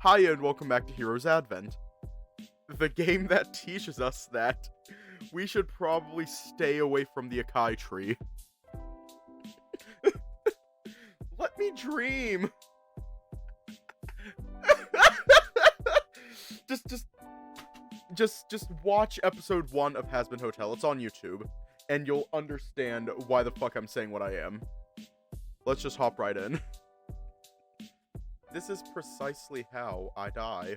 Hi and welcome back to Heroes Advent, the game that teaches us that we should probably stay away from the Acai tree. Let me dream! just watch episode 1 of Has Been Hotel. It's on YouTube, and you'll understand why the fuck I'm saying what I am. Let's just hop right in. This is precisely how I die.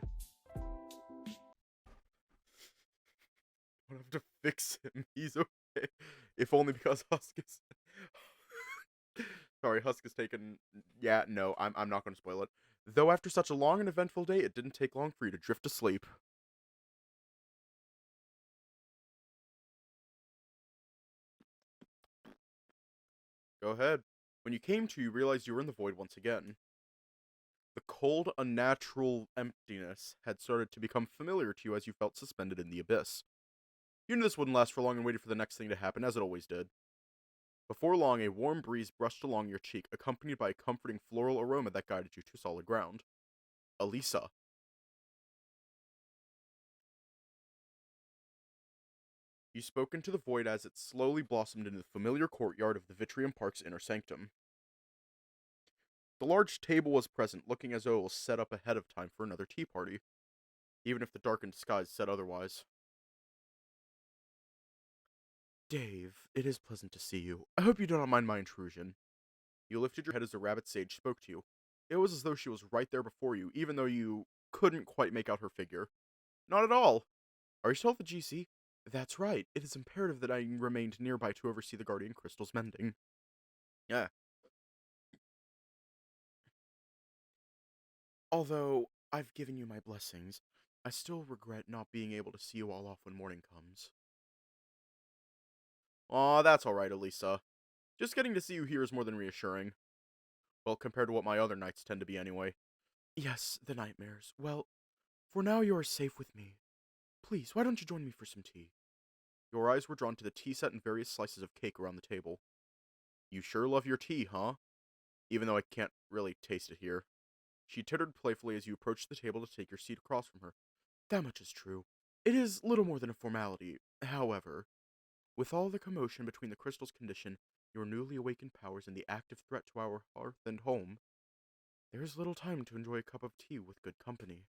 I don't have to fix him. He's okay. If only because Husk is... Sorry, Husk is taken... Yeah, no, I'm not going to spoil it. Though after such a long and eventful day, it didn't take long for you to drift to sleep. Go ahead. When you came to, you realized you were in the void once again. The cold, unnatural emptiness had started to become familiar to you as you felt suspended in the abyss. You knew this wouldn't last for long and waited for the next thing to happen, as it always did. Before long, a warm breeze brushed along your cheek, accompanied by a comforting floral aroma that guided you to solid ground. Elisa. You spoke into the void as it slowly blossomed into the familiar courtyard of the Vitrium Park's inner sanctum. The large table was present, looking as though it was set up ahead of time for another tea party, even if the darkened skies said otherwise. Dave, it is pleasant to see you. I hope you do not mind my intrusion. You lifted your head as the rabbit sage spoke to you. It was as though she was right there before you, even though you couldn't quite make out her figure. Not at all. Are you still at the GC? That's right. It is imperative that I remained nearby to oversee the Guardian Crystal's mending. Yeah. Although I've given you my blessings, I still regret not being able to see you all off when morning comes. Aw, that's alright, Elisa. Just getting to see you here is more than reassuring. Well, compared to what my other nights tend to be anyway. Yes, the nightmares. Well, for now you are safe with me. Please, why don't you join me for some tea? Your eyes were drawn to the tea set and various slices of cake around the table. You sure love your tea, huh? Even though I can't really taste it here. She tittered playfully as you approached the table to take your seat across from her. That much is true. It is little more than a formality. However, with all the commotion between the crystal's condition, your newly awakened powers, and the active threat to our hearth and home, there is little time to enjoy a cup of tea with good company.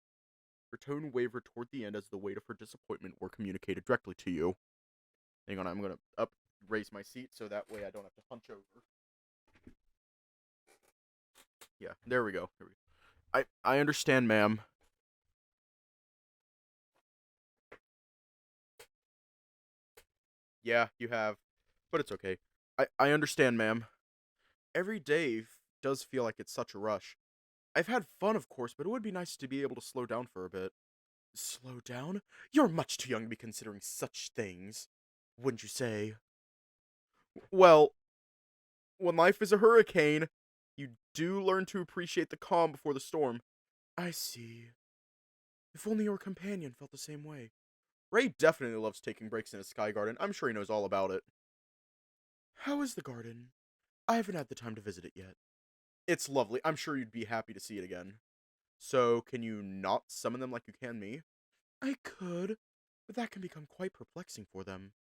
Her tone wavered toward the end as the weight of her disappointment were communicated directly to you. Hang on, I'm gonna raise my seat so that way I don't have to hunch over. Yeah, there we go. I understand, ma'am. Yeah, you have. But it's okay. I understand, ma'am. Every day does feel like it's such a rush. I've had fun, of course, but it would be nice to be able to slow down for a bit. Slow down? You're much too young to be considering such things, wouldn't you say? Well, when life is a hurricane, you do learn to appreciate the calm before the storm. I see. If only your companion felt the same way. Ray definitely loves taking breaks in his sky garden. I'm sure he knows all about it. How is the garden? I haven't had the time to visit it yet. It's lovely. I'm sure you'd be happy to see it again. So, can you not summon them like you can me? I could, but that can become quite perplexing for them.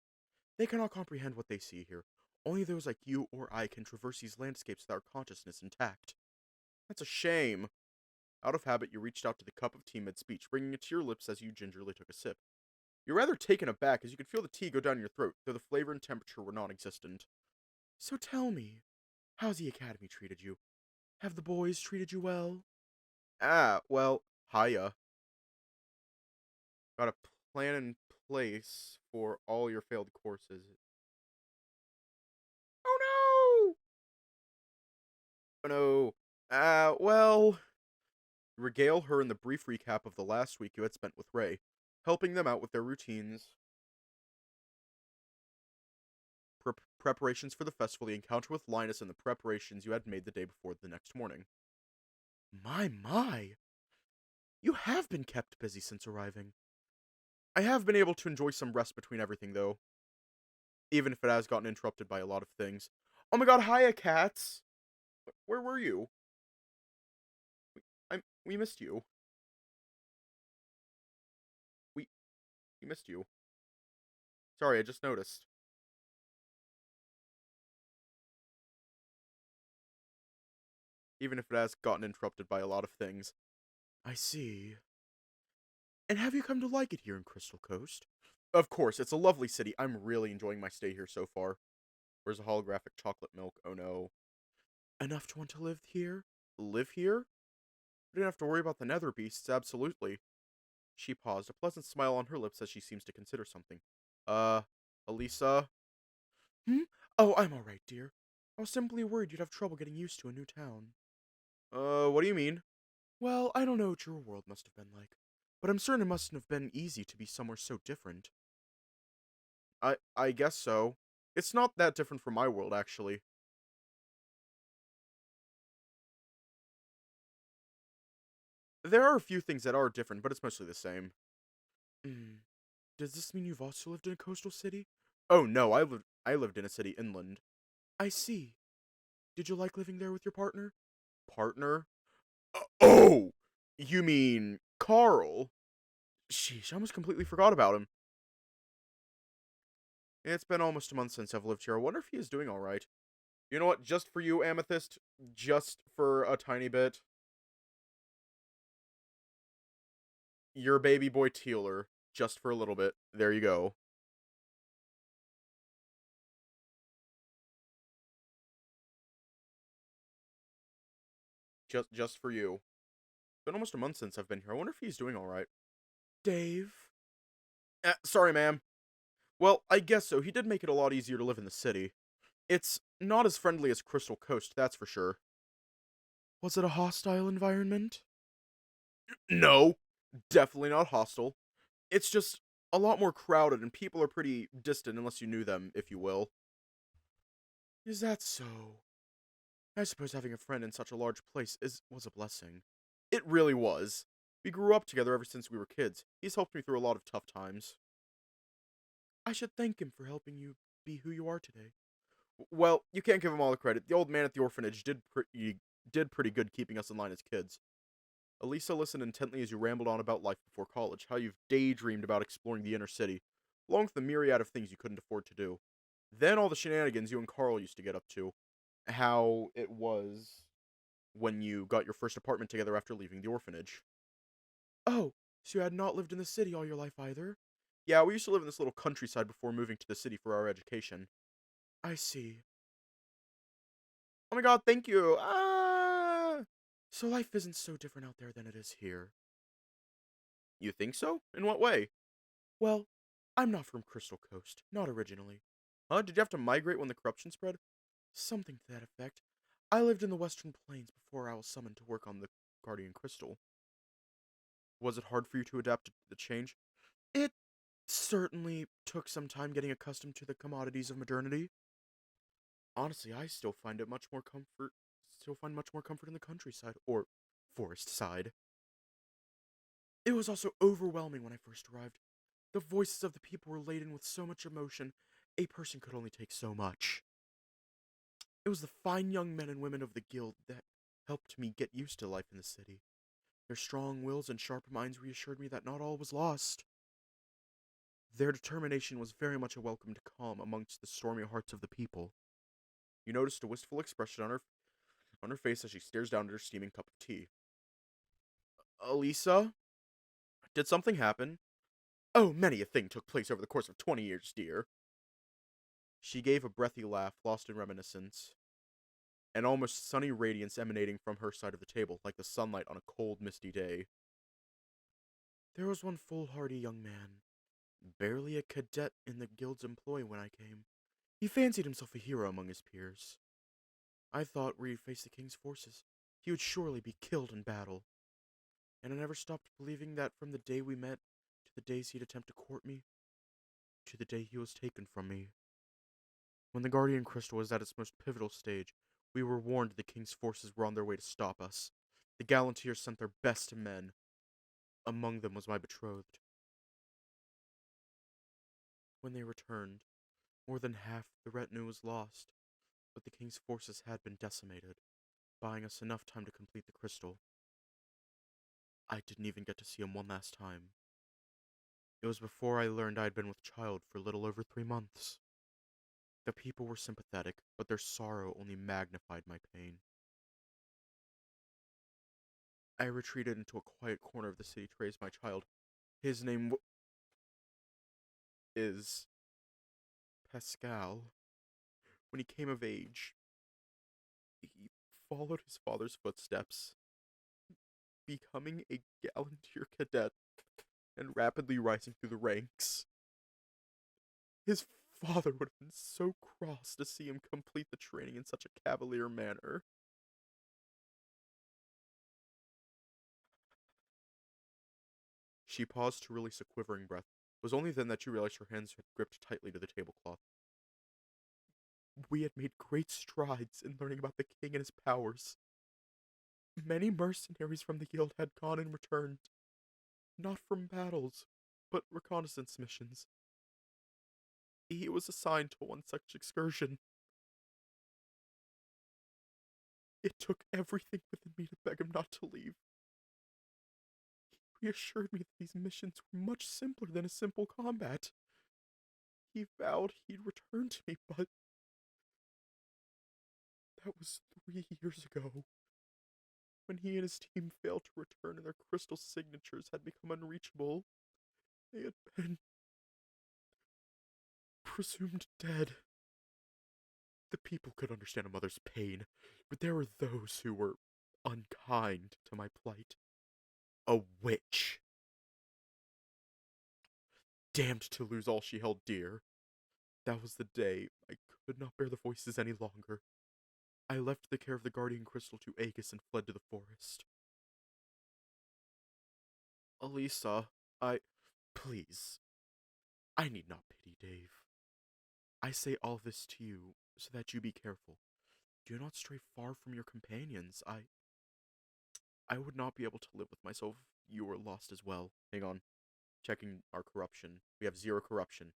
They cannot comprehend what they see here. Only those like you or I can traverse these landscapes with our consciousness intact. That's a shame. Out of habit, you reached out to the cup of tea mid-speech, bringing it to your lips as you gingerly took a sip. You're rather taken aback as you could feel the tea go down your throat, though the flavor and temperature were non-existent. So tell me, how's the academy treated you? Have the boys treated you well? Ah, well, hiya. Got a plan in place for all your failed courses. Oh no! Oh no. Well... Regale her in the brief recap of the last week you had spent with Ray, helping them out with their routines, preparations for the festival, the encounter with Linus, and the preparations you had made the day before the next morning. My! You have been kept busy since arriving. I have been able to enjoy some rest between everything, though. Even if it has gotten interrupted by a lot of things. Oh my god, hiya, cats! Where were you? We missed you. He missed you. Sorry, I just noticed. Even if it has gotten interrupted by a lot of things. I see. And have you come to like it here in Crystal Coast? Of course, it's a lovely city. I'm really enjoying my stay here so far. Where's the holographic chocolate milk? Oh no. Enough to want to live here? Live here? We didn't have to worry about the nether beasts, absolutely. She paused, a pleasant smile on her lips as she seems to consider something. Uh, Elisa? Hmm? Oh, I'm alright, dear. I was simply worried you'd have trouble getting used to a new town. What do you mean? Well, I don't know what your world must have been like, but I'm certain it mustn't have been easy to be somewhere so different. I guess so. It's not that different from my world, actually. There are a few things that are different, but it's mostly the same. Hmm. Does this mean you've also lived in a coastal city? Oh no, I lived in a city inland. I see. Did you like living there with your partner? Partner? Oh! You mean Carl? Sheesh, I almost completely forgot about him. It's been almost a month since I've lived here. I wonder if he is doing alright. You know what? Just for you, Amethyst, just for a tiny bit, your baby boy Tealer, just for a little bit. There you go. Just for you. It's been almost a month since I've been here. I wonder if he's doing alright. Dave? Sorry, ma'am. Well, I guess so. He did make it a lot easier to live in the city. It's not as friendly as Crystal Coast, that's for sure. Was it a hostile environment? No, definitely not hostile. It's just a lot more crowded and people are pretty distant unless you knew them, if you will. Is that so? I suppose having a friend in such a large place was a blessing. It really was. We grew up together ever since we were kids. He's helped me through a lot of tough times. I should thank him for helping you be who you are today. Well, you can't give him all the credit. The old man at the orphanage did pretty good keeping us in line as kids. Elisa listened intently as you rambled on about life before college, how you've daydreamed about exploring the inner city, along with the myriad of things you couldn't afford to do. Then all the shenanigans you and Carl used to get up to, how it was when you got your first apartment together after leaving the orphanage. Oh, so you had not lived in the city all your life either? Yeah, we used to live in this little countryside before moving to the city for our education. I see. Oh my god, thank you! Ah! So life isn't so different out there than it is here. You think so? In what way? Well, I'm not from Crystal Coast, not originally. Huh? Did you have to migrate when the corruption spread? Something to that effect. I lived in the Western Plains before I was summoned to work on the Guardian Crystal. Was it hard for you to adapt to the change? It certainly took some time getting accustomed to the commodities of modernity. Honestly, I still find much more comfort in the countryside or forest side. It was also overwhelming when I first arrived. The voices of the people were laden with so much emotion, a person could only take so much. It was the fine young men and women of the guild that helped me get used to life in the city. Their strong wills and sharp minds reassured me that not all was lost. Their determination was very much a welcomed calm amongst the stormy hearts of the people. You noticed a wistful expression on her face as she stares down at her steaming cup of tea. Elisa? Did something happen? Oh, many a thing took place over the course of 20 years, dear. She gave a breathy laugh, lost in reminiscence, an almost sunny radiance emanating from her side of the table, like the sunlight on a cold, misty day. There was one foolhardy young man, barely a cadet in the guild's employ when I came. He fancied himself a hero among his peers. I thought where he faced the king's forces, he would surely be killed in battle. And I never stopped believing that from the day we met, to the days he'd attempt to court me, to the day he was taken from me. When the Guardian Crystal was at its most pivotal stage, we were warned the king's forces were on their way to stop us. The Gallanteers sent their best men. Among them was my betrothed. When they returned, more than half the retinue was lost, but the king's forces had been decimated, buying us enough time to complete the crystal. I didn't even get to see him one last time. It was before I learned I'd been with child for a little over 3 months. The people were sympathetic, but their sorrow only magnified my pain. I retreated into a quiet corner of the city to raise my child. His name is Pascal. When he came of age, he followed his father's footsteps, becoming a gallanteer cadet and rapidly rising through the ranks. His father would have been so cross to see him complete the training in such a cavalier manner. She paused to release a quivering breath. It was only then that she realized her hands had gripped tightly to the tablecloth. We had made great strides in learning about the king and his powers. Many mercenaries from the guild had gone and returned, not from battles, but reconnaissance missions. He was assigned to one such excursion. It took everything within me to beg him not to leave. He reassured me that these missions were much simpler than a simple combat. He vowed he'd return to me, but that was 3 years ago, when he and his team failed to return and their crystal signatures had become unreachable. They had been presumed dead. The people could understand a mother's pain, but there were those who were unkind to my plight. A witch. Damned to lose all she held dear. That was the day I could not bear the voices any longer. I left the care of the guardian crystal to Agus and fled to the forest. Elisa, please. I need not pity Dave. I say all this to you so that you be careful. Do not stray far from your companions. I would not be able to live with myself if you were lost as well. Hang on. Checking our corruption. We have 0 corruption.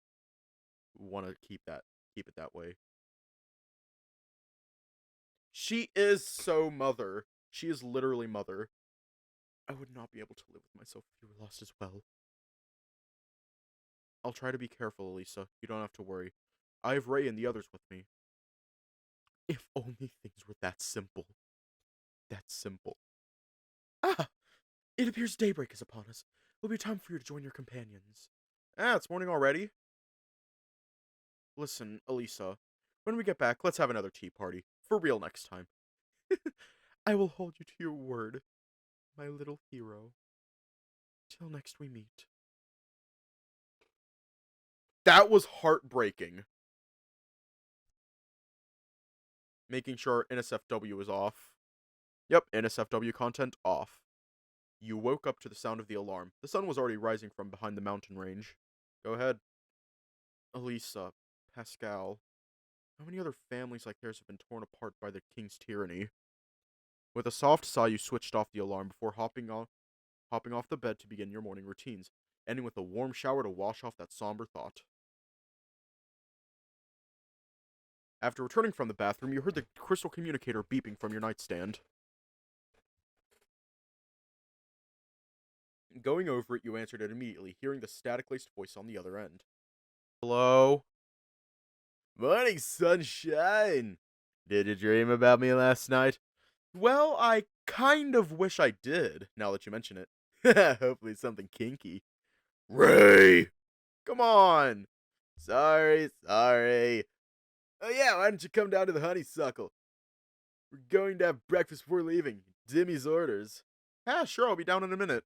We want to keep it that way. She is so mother. She is literally mother. I would not be able to live with myself if you were lost as well. I'll try to be careful, Elisa. You don't have to worry. I have Ray and the others with me. If only things were that simple. That simple. Ah! It appears daybreak is upon us. It'll be time for you to join your companions. It's morning already? Listen, Elisa. When we get back, let's have another tea party. For real next time. I will hold you to your word, my little hero. Till next we meet. That was heartbreaking. Making sure NSFW is off. Yep, NSFW content off. You woke up to the sound of the alarm. The sun was already rising from behind the mountain range. Go ahead. Elisa, Pascal. How many other families like theirs have been torn apart by the king's tyranny? With a soft sigh, you switched off the alarm before hopping off the bed to begin your morning routines, ending with a warm shower to wash off that somber thought. After returning from the bathroom, you heard the crystal communicator beeping from your nightstand. Going over it, you answered it immediately, hearing the static-laced voice on the other end. Hello? Morning, sunshine! Did you dream about me last night? Well, I kind of wish I did, now that you mention it. Hopefully something kinky. Ray! Come on! Sorry. Oh yeah, why don't you come down to the honeysuckle? We're going to have breakfast before leaving. Dimmy's orders. Sure, I'll be down in a minute.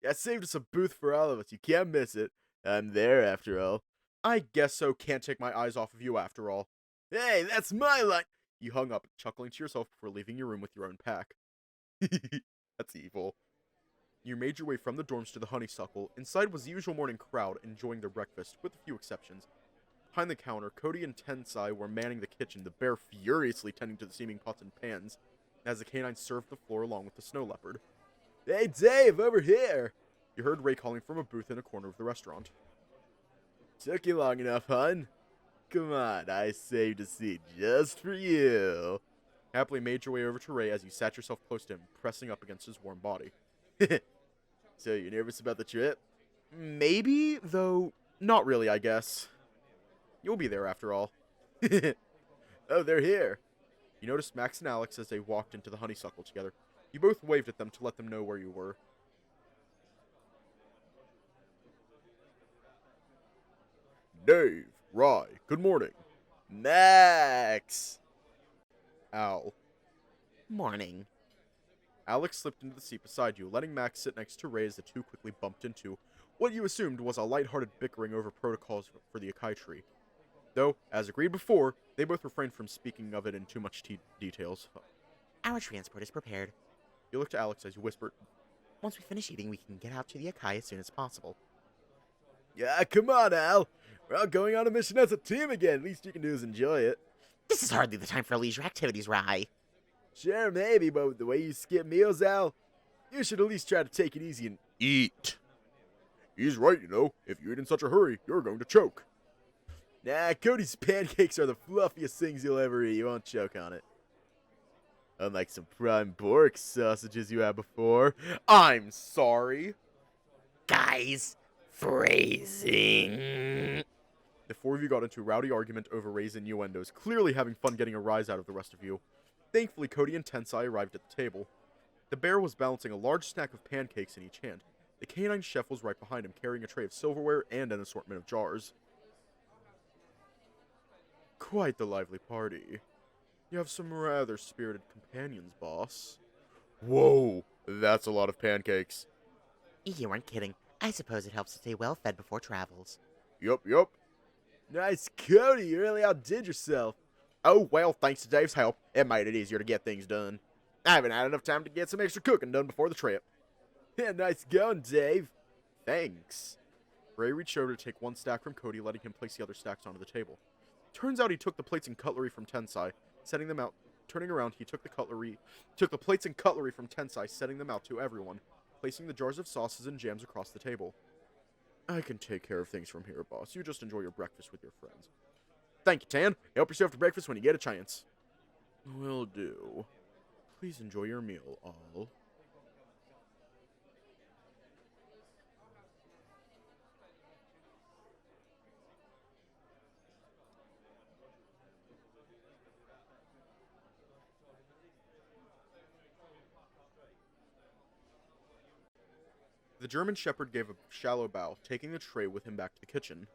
Yeah, I saved us a booth for all of us. You can't miss it. I'm there after all. I guess so. Can't take my eyes off of you after all. Hey, that's my line. You hung up, chuckling to yourself before leaving your room with your own pack. That's evil. You made your way from the dorms to the honeysuckle. Inside was the usual morning crowd enjoying their breakfast, with a few exceptions. Behind the counter, Cody and Tensai were manning the kitchen, the bear furiously tending to the steaming pots and pans, as the canine served the floor along with the snow leopard. Hey Dave, over here! You heard Ray calling from a booth in a corner of the restaurant. Took you long enough, hun? Come on, I saved a seat just for you. Happily made your way over to Ray as you sat yourself close to him, pressing up against his warm body. So, you nervous about the trip? Maybe, though not really, I guess. You'll be there after all. Oh, they're here. You noticed Max and Alex as they walked into the honeysuckle together. You both waved at them to let them know where you were. Dave, Rye, good morning. Max! Al. Morning. Alex slipped into the seat beside you, letting Max sit next to Ray as the two quickly bumped into what you assumed was a light-hearted bickering over protocols for the Akai tree. Though, as agreed before, they both refrained from speaking of it in too much details. Our transport is prepared. You looked to Alex as you whispered, Once we finish eating, we can get out to the Akai as soon as possible. Yeah, come on, Al. We're all going on a mission as a team again. Least you can do is enjoy it. This is hardly the time for leisure activities, Rye. Sure, maybe, but with the way you skip meals, Al, you should at least try to take it easy and eat. He's right, you know. If you eat in such a hurry, you're going to choke. Nah, Cody's pancakes are the fluffiest things you'll ever eat. You won't choke on it. Unlike some prime pork sausages you had before. I'm sorry. Guys, phrasing. The four of you got into a rowdy argument over Ray's innuendos, clearly having fun getting a rise out of the rest of you. Thankfully, Cody and Tensai arrived at the table. The bear was balancing a large stack of pancakes in each hand. The canine chef was right behind him, carrying a tray of silverware and an assortment of jars. Quite the lively party. You have some rather spirited companions, boss. Whoa, that's a lot of pancakes. You weren't kidding. I suppose it helps to stay well fed before travels. Yup. Nice, Cody, you really outdid yourself. Oh, well, thanks to Dave's help, it made it easier to get things done. I haven't had enough time to get some extra cooking done before the trip. Yeah, nice going, Dave. Thanks. Ray reached over to take one stack from Cody, letting him place the other stacks onto the table. Turns out he took the plates and cutlery from Tensai, setting them out. Turning around, he took the plates and cutlery from Tensai, setting them out to everyone, placing the jars of sauces and jams across the table. I can take care of things from here, boss. You just enjoy your breakfast with your friends. Thank you, Tan. Help yourself to breakfast when you get a chance. Will do. Please enjoy your meal, all. The German Shepherd gave a shallow bow, taking the tray with him back to the kitchen.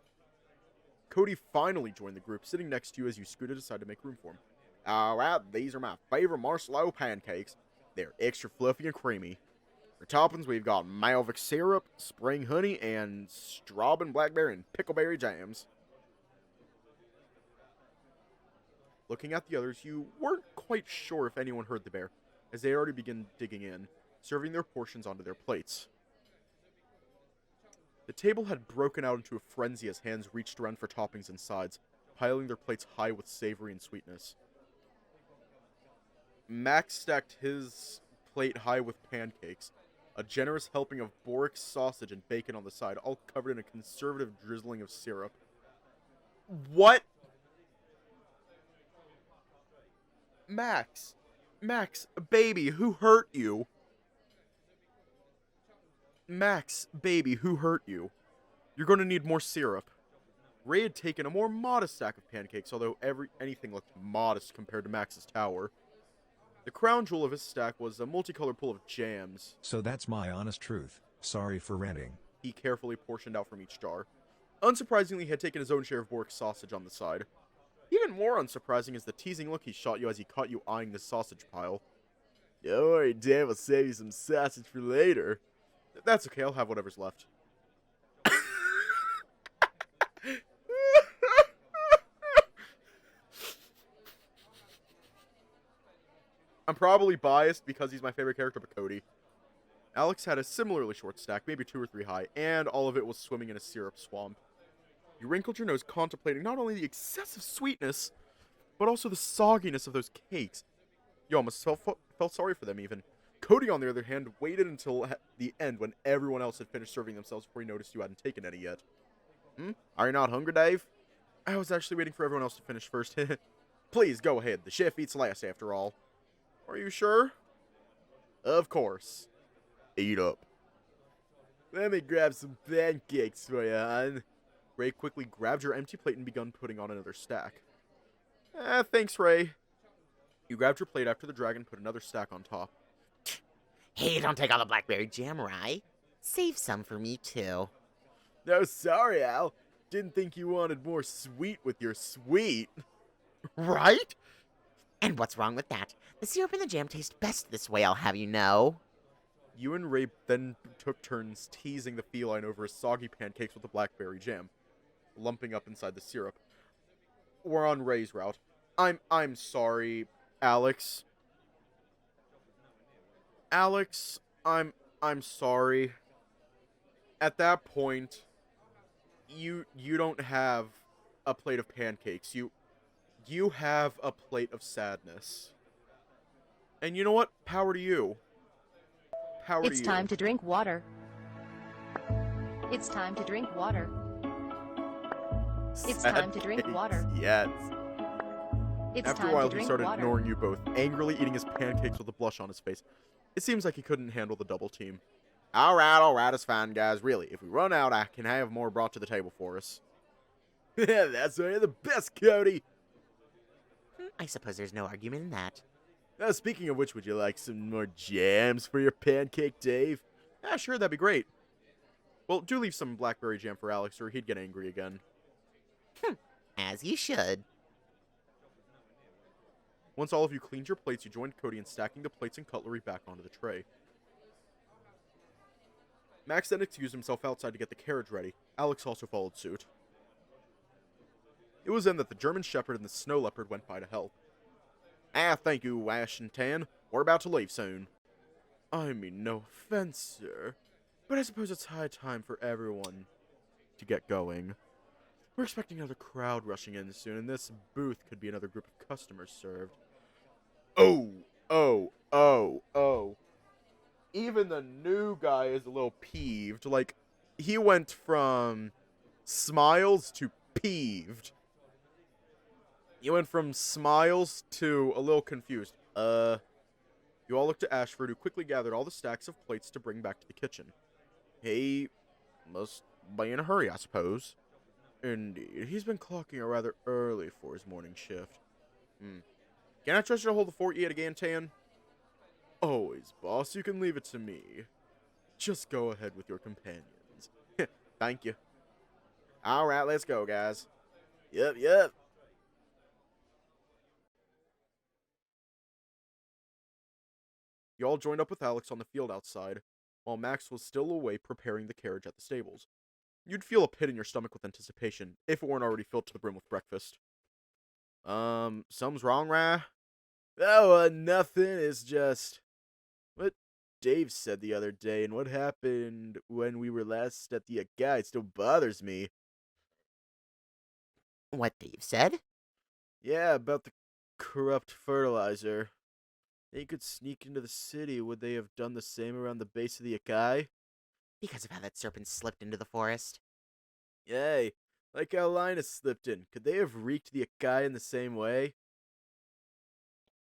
Cody finally joined the group, sitting next to you as you scooted aside to make room for him. Alright, these are my favorite marshmallow pancakes. They're extra fluffy and creamy. For toppings, we've got Malvic syrup, spring honey, and strawberry, blackberry, and pickleberry jams. Looking at the others, you weren't quite sure if anyone heard the bear, as they had already begun digging in, serving their portions onto their plates. The table had broken out into a frenzy as hands reached around for toppings and sides, piling their plates high with savory and sweetness. Max stacked his plate high with pancakes, a generous helping of Boric sausage and bacon on the side, all covered in a conservative drizzling of syrup. What? Max, baby, who hurt you? Max, baby, who hurt you? You're going to need more syrup. Ray had taken a more modest stack of pancakes, although anything looked modest compared to Max's tower. The crown jewel of his stack was a multicolored pool of jams. So that's my honest truth. Sorry for ranting. He carefully portioned out from each jar. Unsurprisingly, he had taken his own share of Bork's sausage on the side. Even more unsurprising is the teasing look he shot you as he caught you eyeing the sausage pile. Don't worry, Dave, I'll save you some sausage for later. That's okay, I'll have whatever's left. I'm probably biased because he's my favorite character, but Cody. Alex had a similarly short stack, maybe 2 or 3 high, and all of it was swimming in a syrup swamp. You wrinkled your nose, contemplating not only the excessive sweetness, but also the sogginess of those cakes. You almost felt sorry for them, even. Cody, on the other hand, waited until the end when everyone else had finished serving themselves before he noticed you hadn't taken any yet. Are you not hungry, Dave? I was actually waiting for everyone else to finish first. Please, go ahead. The chef eats last, after all. Are you sure? Of course. Eat up. Let me grab some pancakes for you, hon. Ray quickly grabbed your empty plate and began putting on another stack. Thanks, Ray. You grabbed your plate after the dragon put another stack on top. Hey, don't take all the blackberry jam, Rye. Save some for me, too. No, sorry, Al. Didn't think you wanted more sweet with your sweet. Right? And what's wrong with that? The syrup and the jam taste best this way, I'll have you know. You and Ray then took turns teasing the feline over his soggy pancakes with the blackberry jam, lumping up inside the syrup. We're on Ray's route. I'm sorry, Alex. Alex, I'm sorry. At that point, you don't have a plate of pancakes. You have a plate of sadness. And you know what? Power to you. Power to It's you. time to drink water. It's time to drink water. It's time to drink water. Yes. It's After a time while, to he drink started water. ignoring you both, angrily eating his pancakes with a blush on his face. It seems like he couldn't handle the double team. Alright, it's fine, guys. Really, if we run out, I can have more brought to the table for us. That's why you're the best, Cody! I suppose there's no argument in that. Speaking of which, would you like some more jams for your pancake, Dave? Sure, that'd be great. Well, do leave some blackberry jam for Alex, or he'd get angry again. As you should. Once all of you cleaned your plates, you joined Cody in stacking the plates and cutlery back onto the tray. Max then excused himself outside to get the carriage ready. Alex also followed suit. It was then that the German Shepherd and the Snow Leopard went by to help. Thank you, Ash and Tan. We're about to leave soon. I mean, no offense, sir, but I suppose it's high time for everyone to get going. We're expecting another crowd rushing in soon, and this booth could be another group of customers served. Oh. Even the new guy is a little peeved. Like, he went from smiles to peeved. He went from smiles to a little confused. You all looked to Ashford, who quickly gathered all the stacks of plates to bring back to the kitchen. He must be in a hurry, I suppose. Indeed, he's been clocking out rather early for his morning shift. Can I trust you to hold the fort yet again, Tan? Always, boss. You can leave it to me. Just go ahead with your companions. Thank you. Alright, let's go, guys. Yep. You all joined up with Alex on the field outside, while Max was still away preparing the carriage at the stables. You'd feel a pit in your stomach with anticipation, if it weren't already filled to the brim with breakfast. Something's wrong, Rye? Oh, nothing. It's just what Dave said the other day, and what happened when we were last at the guy. It still bothers me. What Dave said? Yeah, about the corrupt fertilizer. They could sneak into the city. Would they have done the same around the base of the Akai? Because of how that serpent slipped into the forest. Yay. Like how Linus slipped in. Could they have wreaked the Akai in the same way?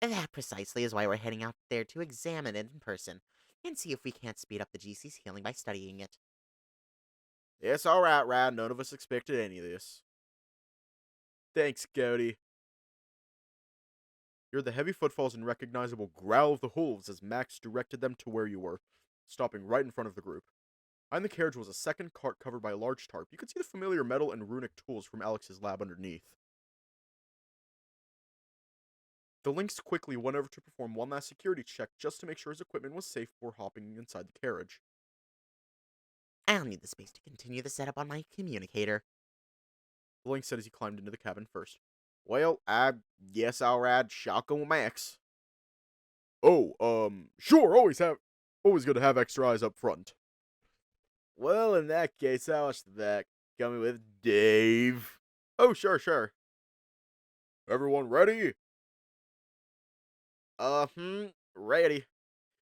That precisely is why we're heading out there to examine it in person, and see if we can't speed up the GC's healing by studying it. Yes, alright, Rad. None of us expected any of this. Thanks, Cody. You heard the heavy footfalls and recognizable growl of the hooves as Max directed them to where you were, stopping right in front of the group. Behind the carriage was a second cart covered by a large tarp. You could see the familiar metal and runic tools from Alex's lab underneath. The Lynx quickly went over to perform one last security check just to make sure his equipment was safe before hopping inside the carriage. I'll need the space to continue the setup on my communicator. The Lynx said as he climbed into the cabin first. Well, I guess I'll ride shotgun with Max. Oh, sure, always good to have extra eyes up front. Well, in that case, I'll watch the back. Coming with Dave. Oh, sure. Everyone ready? Ready.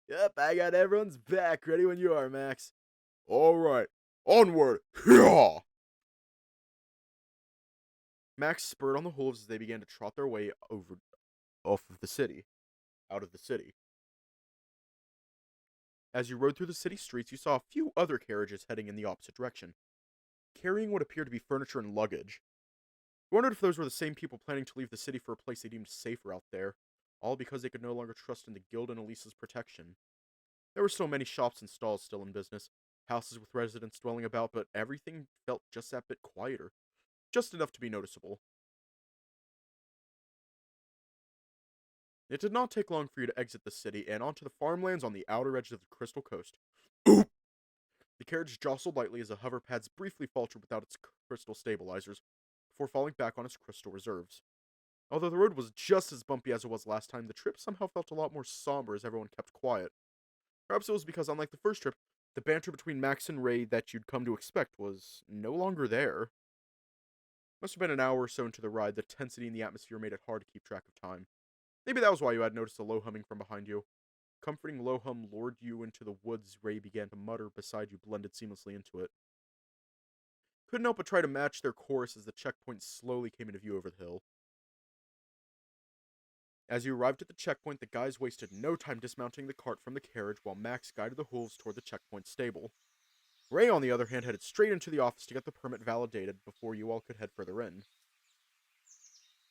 Yep, I got everyone's back. Ready when you are, Max. Alright, onward. Hyah! Max spurred on the hooves as they began to trot their way out of the city. As you rode through the city streets, you saw a few other carriages heading in the opposite direction, carrying what appeared to be furniture and luggage. You wondered if those were the same people planning to leave the city for a place they deemed safer out there, all because they could no longer trust in the guild and Elisa's protection. There were still many shops and stalls still in business, houses with residents dwelling about, but everything felt just that bit quieter, just enough to be noticeable. It did not take long for you to exit the city and onto the farmlands on the outer edge of the Crystal Coast. Oop! The carriage jostled lightly as the hover pads briefly faltered without its crystal stabilizers, before falling back on its crystal reserves. Although the road was just as bumpy as it was last time, the trip somehow felt a lot more somber as everyone kept quiet. Perhaps it was because, unlike the first trip, the banter between Max and Ray that you'd come to expect was no longer there. Must have been an hour or so into the ride, the tensity in the atmosphere made it hard to keep track of time. Maybe that was why you had noticed a low humming from behind you. Comforting low hum lured you into the woods Ray began to mutter beside you, blended seamlessly into it. Couldn't help but try to match their chorus as the checkpoint slowly came into view over the hill. As you arrived at the checkpoint, the guys wasted no time dismounting the cart from the carriage while Max guided the hooves toward the checkpoint stable. Ray, on the other hand, headed straight into the office to get the permit validated before you all could head further in.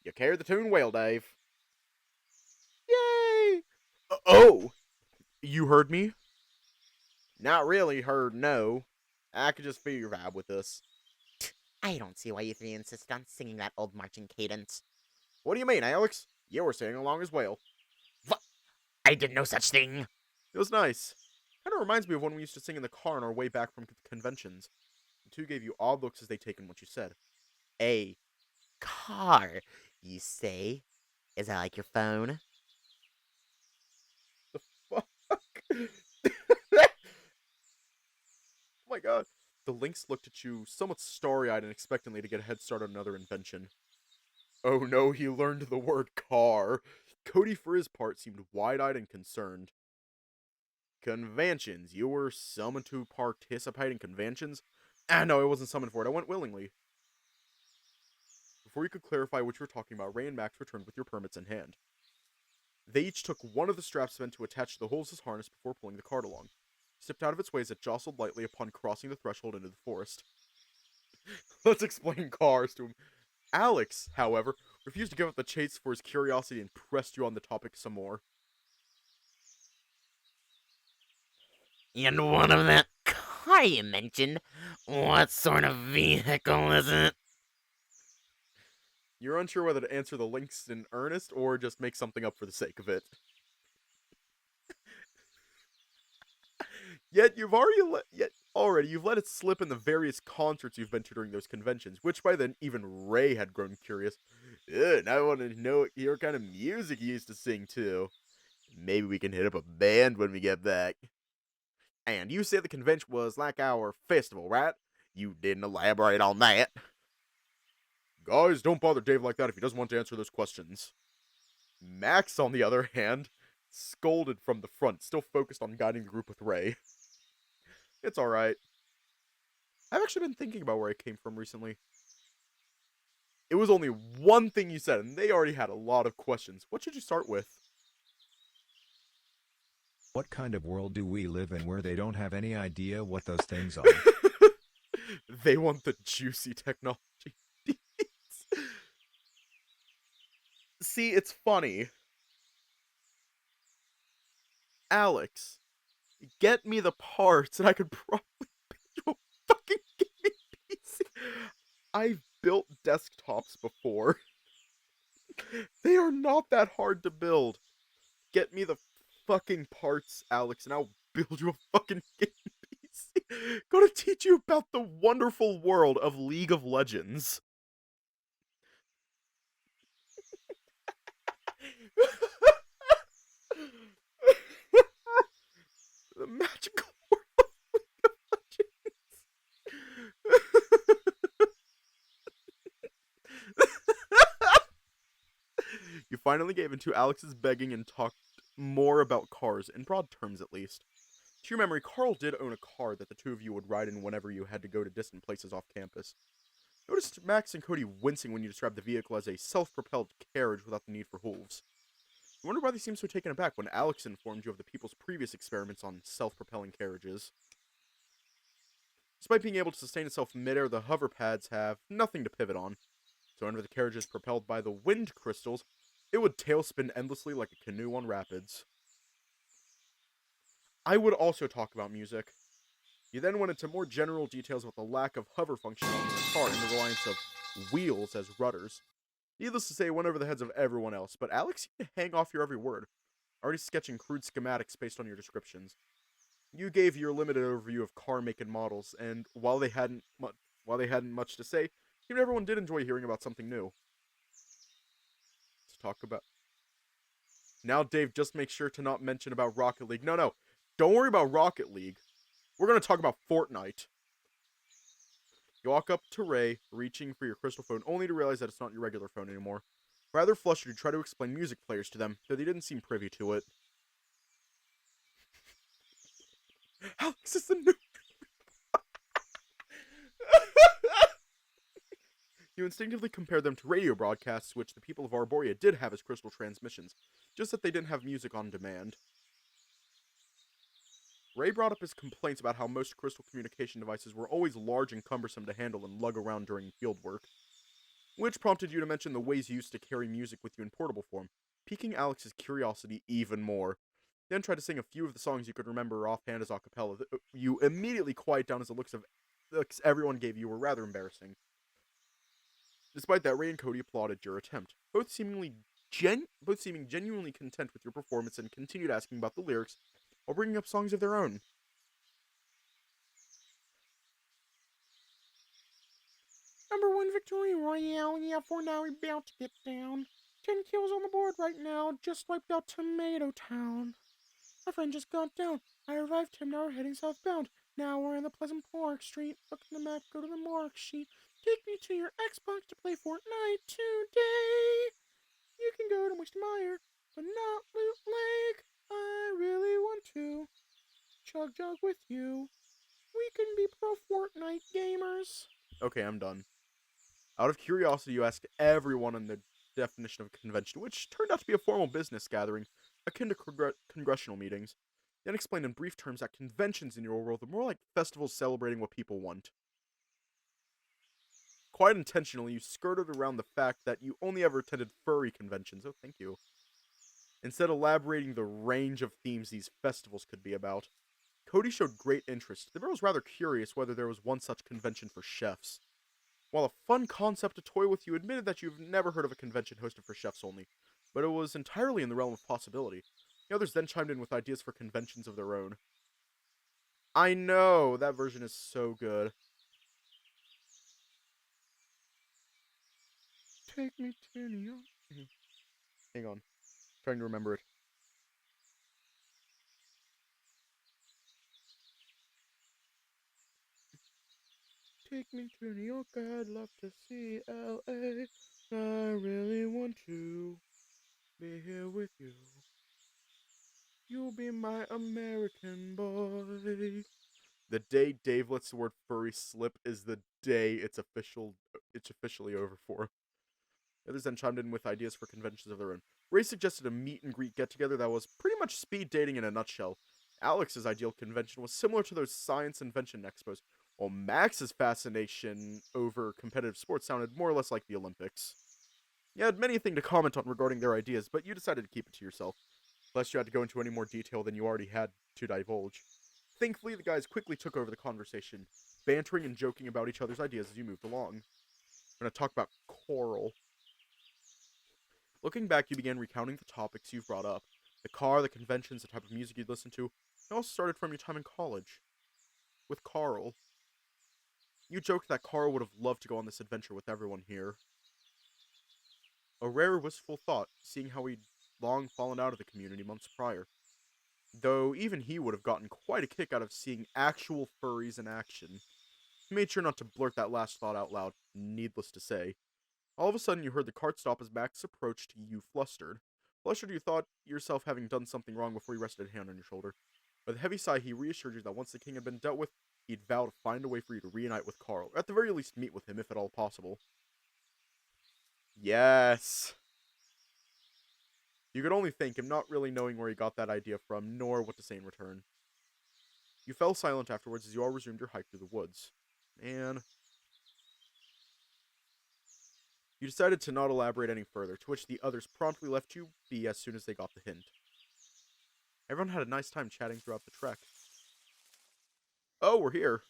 You carried the tune well, Dave. Yay! Oh! You heard me? Not really heard, no. I could just feel your vibe with this. I don't see why you three insisted on singing that old marching cadence. What do you mean, Alex? You were singing along as well. I did no such thing. It was nice. Kind of reminds me of when we used to sing in the car on our way back from conventions. The two gave you odd looks as they taken what you said. A car, you say? Is that like your phone? Fuck. Oh my god. The Lynx looked at you somewhat starry-eyed and expectantly to get a head start on another invention. Oh no, he learned the word car. Cody, for his part, seemed wide-eyed and concerned. Conventions. You were summoned to participate in conventions? No, I wasn't summoned for it. I went willingly. Before you could clarify what you were talking about, Ray and Max returned with your permits in hand. They each took one of the straps meant to attach to the hooves' harness before pulling the cart along. Stepped out of its way as it jostled lightly upon crossing the threshold into the forest. Let's explain cars to him. Alex, however, refused to give up the chase for his curiosity and pressed you on the topic some more. And what of that car you mentioned? What sort of vehicle is it? You're unsure whether to answer the Lynx in earnest or just make something up for the sake of it. Yet you've let it slip in the various concerts you've been to during those conventions, which by then even Ray had grown curious. And I want to know what kind of music you used to sing to. Maybe we can hit up a band when we get back. And you said the convention was like our festival, right? You didn't elaborate on that. Guys, don't bother Dave like that if he doesn't want to answer those questions. Max, on the other hand, scolded from the front, still focused on guiding the group with Ray. It's alright. I've actually been thinking about where I came from recently. It was only one thing you said, and they already had a lot of questions. What should you start with? What kind of world do we live in where they don't have any idea what those things are? They want the juicy technology. See, it's funny. Alex, get me the parts and I could probably build you a fucking gaming PC. I've built desktops before. They are not that hard to build. Get me the fucking parts, Alex, and I'll build you a fucking gaming PC. Gonna teach you about the wonderful world of League of Legends. The magical world of League of Legends. You finally gave into Alex's begging and talked more about cars, in broad terms at least. To your memory, Carl did own a car that the two of you would ride in whenever you had to go to distant places off campus. Noticed Max and Cody wincing when you described the vehicle as a self-propelled carriage without the need for hooves. You wonder why they seem so taken aback when Alex informed you of the people's previous experiments on self-propelling carriages. Despite being able to sustain itself midair, the hover pads have nothing to pivot on. So whenever the carriage is propelled by the wind crystals, it would tailspin endlessly like a canoe on rapids. I would also talk about music. He then went into more general details about the lack of hover functionality in the car and the reliance of wheels as rudders. Needless to say, it went over the heads of everyone else, but Alex seemed to hang off your every word, already sketching crude schematics based on your descriptions. You gave your limited overview of car make and models, and while they hadn't much to say, even everyone did enjoy hearing about something new. Let's talk about. Now, Dave, just make sure to not mention about Rocket League. No, don't worry about Rocket League. We're gonna talk about Fortnite. You walk up to Ray, reaching for your crystal phone, only to realize that it's not your regular phone anymore. Rather flustered, you try to explain music players to them, though they didn't seem privy to it. Alex is the new. You instinctively compare them to radio broadcasts, which the people of Arborea did have as crystal transmissions, just that they didn't have music on demand. Ray brought up his complaints about how most crystal communication devices were always large and cumbersome to handle and lug around during field work, which prompted you to mention the ways you used to carry music with you in portable form, piquing Alex's curiosity even more. Then tried to sing a few of the songs you could remember offhand as a cappella. You immediately quiet down as the looks everyone gave you were rather embarrassing. Despite that, Ray and Cody applauded your attempt, both seeming genuinely content with your performance and continued asking about the lyrics while bringing up songs of their own. #1 victory royale, yeah, for now we're about to get down. 10 kills on the board right now, just wiped out Tomato Town. My friend just got down, I revived him, now we're heading southbound. Now we're in the Pleasant Park Street, look at the map, go to the mark sheet. Take me to your Xbox to play Fortnite today. You can go to Moistenmeyer, but not Loot Lake. I really want to chug jug with you. We can be pro Fortnite gamers. Okay, I'm done. Out of curiosity, you asked everyone on the definition of a convention, which turned out to be a formal business gathering, akin to congressional meetings. Then explained in brief terms that conventions in your world are more like festivals celebrating what people want. Quite intentionally, you skirted around the fact that you only ever attended furry conventions. Oh, thank you. Instead, elaborating the range of themes these festivals could be about. Cody showed great interest. The girl was rather curious whether there was one such convention for chefs. While a fun concept to toy with, you admitted that you've never heard of a convention hosted for chefs only, but it was entirely in the realm of possibility. The others then chimed in with ideas for conventions of their own. I know, that version is so good. Take me to New York. Hang on. Trying to remember it. Take me to New York, I'd love to see LA. I really want to be here with you. You'll be my American boy. The day Dave lets the word furry slip is the day it's officially over for. The others then chimed in with ideas for conventions of their own. Ray suggested a meet and greet get-together that was pretty much speed dating in a nutshell. Alex's ideal convention was similar to those science invention expos, while Max's fascination over competitive sports sounded more or less like the Olympics. You had many things to comment on regarding their ideas, but you decided to keep it to yourself, lest you had to go into any more detail than you already had to divulge. Thankfully, the guys quickly took over the conversation, bantering and joking about each other's ideas as you moved along. We're going to talk about coral. Looking back, you began recounting the topics you've brought up. The car, the conventions, the type of music you'd listen to. It all started from your time in college. With Carl. You joked that Carl would have loved to go on this adventure with everyone here. A rare wistful thought, seeing how he'd long fallen out of the community months prior. Though even he would have gotten quite a kick out of seeing actual furries in action. He made sure not to blurt that last thought out loud, needless to say. All of a sudden, you heard the cart stop as Max approached you flustered. Flustered, you thought yourself having done something wrong before he rested a hand on your shoulder. With a heavy sigh, he reassured you that once the king had been dealt with, he'd vow to find a way for you to reunite with Carl, or at the very least meet with him if at all possible. Yes! You could only thank him, not really knowing where he got that idea from, nor what to say in return. You fell silent afterwards as you all resumed your hike through the woods. Man. You decided to not elaborate any further, to which the others promptly left you be as soon as they got the hint. Everyone had a nice time chatting throughout the trek. Oh, we're here.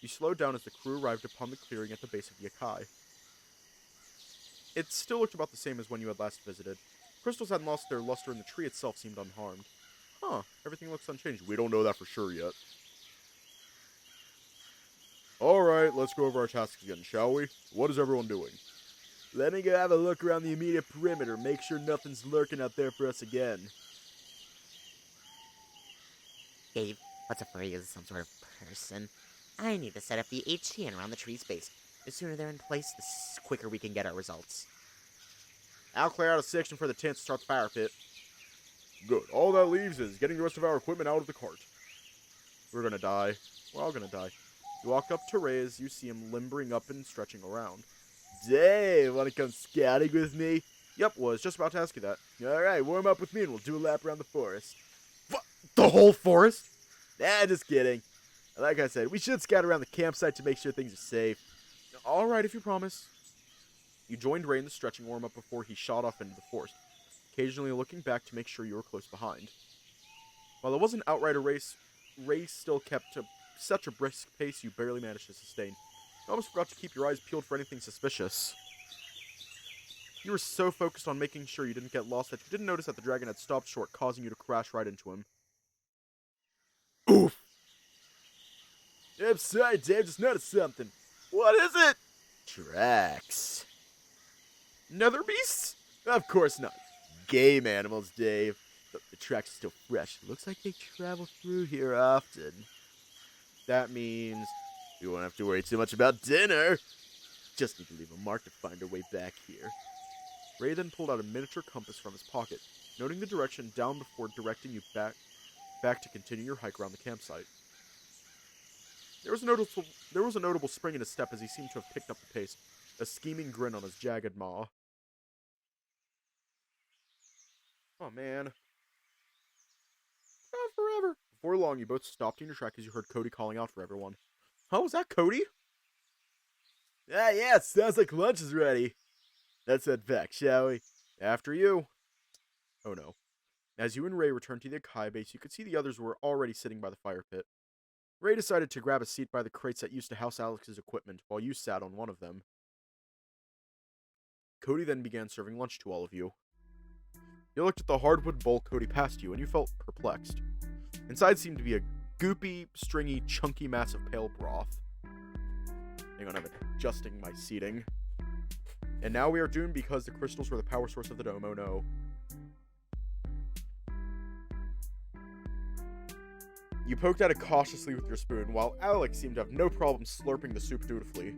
You slowed down as the crew arrived upon the clearing at the base of the Akai. It still looked about the same as when you had last visited. Crystals hadn't lost their luster and the tree itself seemed unharmed. Huh, everything looks unchanged. We don't know that for sure yet. Alright, let's go over our tasks again, shall we? What is everyone doing? Let me go have a look around the immediate perimeter, make sure nothing's lurking out there for us again. Dave, what's a furry? Is some sort of person? I need to set up the HTN around the tree's base. The sooner they're in place, the quicker we can get our results. I'll clear out a section for the tent to start the fire pit. Good. All that leaves is getting the rest of our equipment out of the cart. We're gonna die. We're all gonna die. You walk up to Ray as you see him limbering up and stretching around. Dave, wanna come scouting with me? Yep, was just about to ask you that. Alright, warm up with me and we'll do a lap around the forest. What? The whole forest? Nah, just kidding. Like I said, we should scout around the campsite to make sure things are safe. Alright, if you promise. You joined Ray in the stretching warm-up before he shot off into the forest, occasionally looking back to make sure you were close behind. While it wasn't outright a race, Ray still kept such a brisk pace you barely managed to sustain. You almost forgot to keep your eyes peeled for anything suspicious. You were so focused on making sure you didn't get lost that you didn't notice that the dragon had stopped short, causing you to crash right into him. Oof! I'm sorry, Dave, just noticed something. What is it? Tracks. Nether beasts? Of course not. Game animals, Dave. But the tracks are still fresh. Looks like they travel through here often. That means we won't have to worry too much about dinner. Just need to leave a mark to find our way back here. Ray then pulled out a miniature compass from his pocket, noting the direction down before directing you back to continue your hike around the campsite. There was a notable spring in his step as he seemed to have picked up the pace, a scheming grin on his jagged maw. Oh, man. Not forever. Before long, you both stopped in your track as you heard Cody calling out for everyone. Oh, was that Cody? Yeah, sounds like lunch is ready. Let's head back, shall we? After you. Oh, no. As you and Ray returned to the Akai base, you could see the others were already sitting by the fire pit. Ray decided to grab a seat by the crates that used to house Alex's equipment, while you sat on one of them. Cody then began serving lunch to all of you. You looked at the hardwood bowl Cody passed you, and you felt perplexed. Inside seemed to be a goopy, stringy, chunky mass of pale broth. Hang on, I'm adjusting my seating. And now we are doomed because the crystals were the power source of the dome, oh no. You poked at it cautiously with your spoon, while Alex seemed to have no problem slurping the soup dutifully.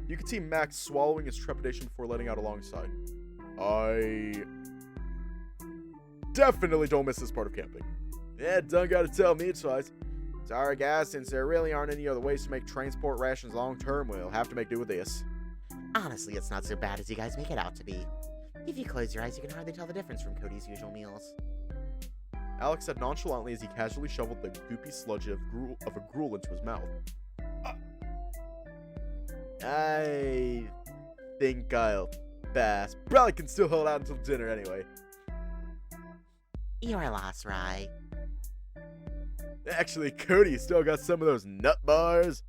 You could see Max swallowing his trepidation before letting out alongside. I definitely don't miss this part of camping. Yeah, don't gotta tell me twice. Sorry guys, since there really aren't any other ways to make transport rations long term, we'll have to make do with this. Honestly, it's not so bad as you guys make it out to be. If you close your eyes, you can hardly tell the difference from Cody's usual meals. Alex said nonchalantly as he casually shoveled the goopy sludge of a gruel into his mouth. I think I'll pass. Probably can still hold out until dinner anyway. Your loss, Rye. Actually, Cody still got some of those nut bars.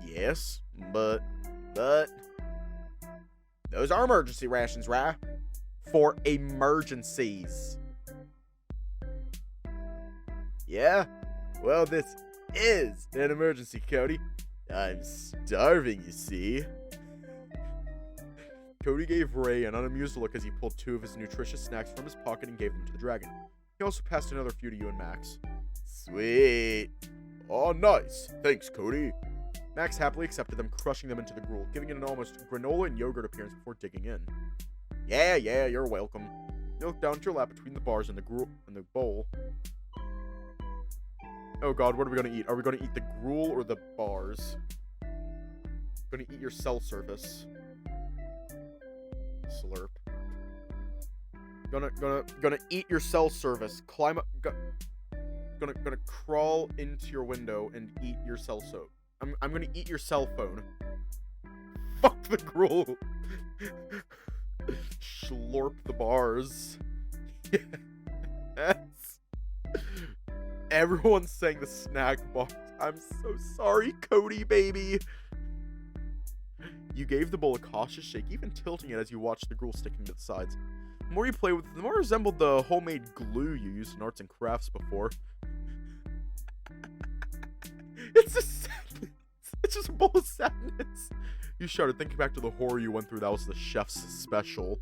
Yes, but those are emergency rations, Rye. For emergencies. Yeah? Well, this is an emergency, Cody. I'm starving, you see. Cody gave Ray an unamused look as he pulled two of his nutritious snacks from his pocket and gave them to the dragon. He also passed another few to you and Max. Sweet. Oh, nice. Thanks, Cody. Max happily accepted them, crushing them into the gruel, giving it an almost granola and yogurt appearance before digging in. Yeah, you're welcome. You look down to your lap between the bars and the gruel and the bowl. Oh god, what are we gonna eat? Are we gonna eat the gruel or the bars? Gonna eat your cell surface. Slurp. Gonna eat your cell service. Climb up. Gonna crawl into your window and eat your cell soap. I'm gonna eat your cell phone. Fuck the gruel. Slurp the bars. Yes. Everyone's saying the snack box. I'm so sorry, Cody, baby. You gave the bowl a cautious shake, even tilting it as you watched the gruel sticking to the sides. The more you play with it, the more it resembled the homemade glue you used in arts and crafts before. It's just sadness. It's just a bowl of sadness. You shuddered, thinking back to the horror you went through. That was the chef's special.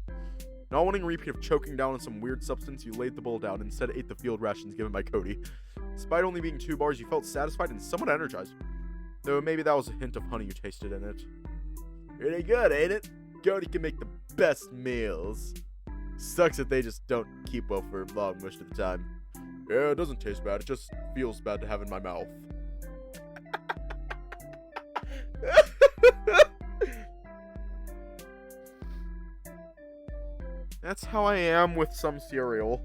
Not wanting a repeat of choking down on some weird substance, you laid the bowl down and instead ate the field rations given by Cody. Despite only being 2 bars, you felt satisfied and somewhat energized. Though maybe that was a hint of honey you tasted in it. Pretty good, ain't it? Cody can make the best meals. Sucks that they just don't keep well for long most of the time. Yeah, it doesn't taste bad, it just feels bad to have in my mouth. That's how I am with some cereal.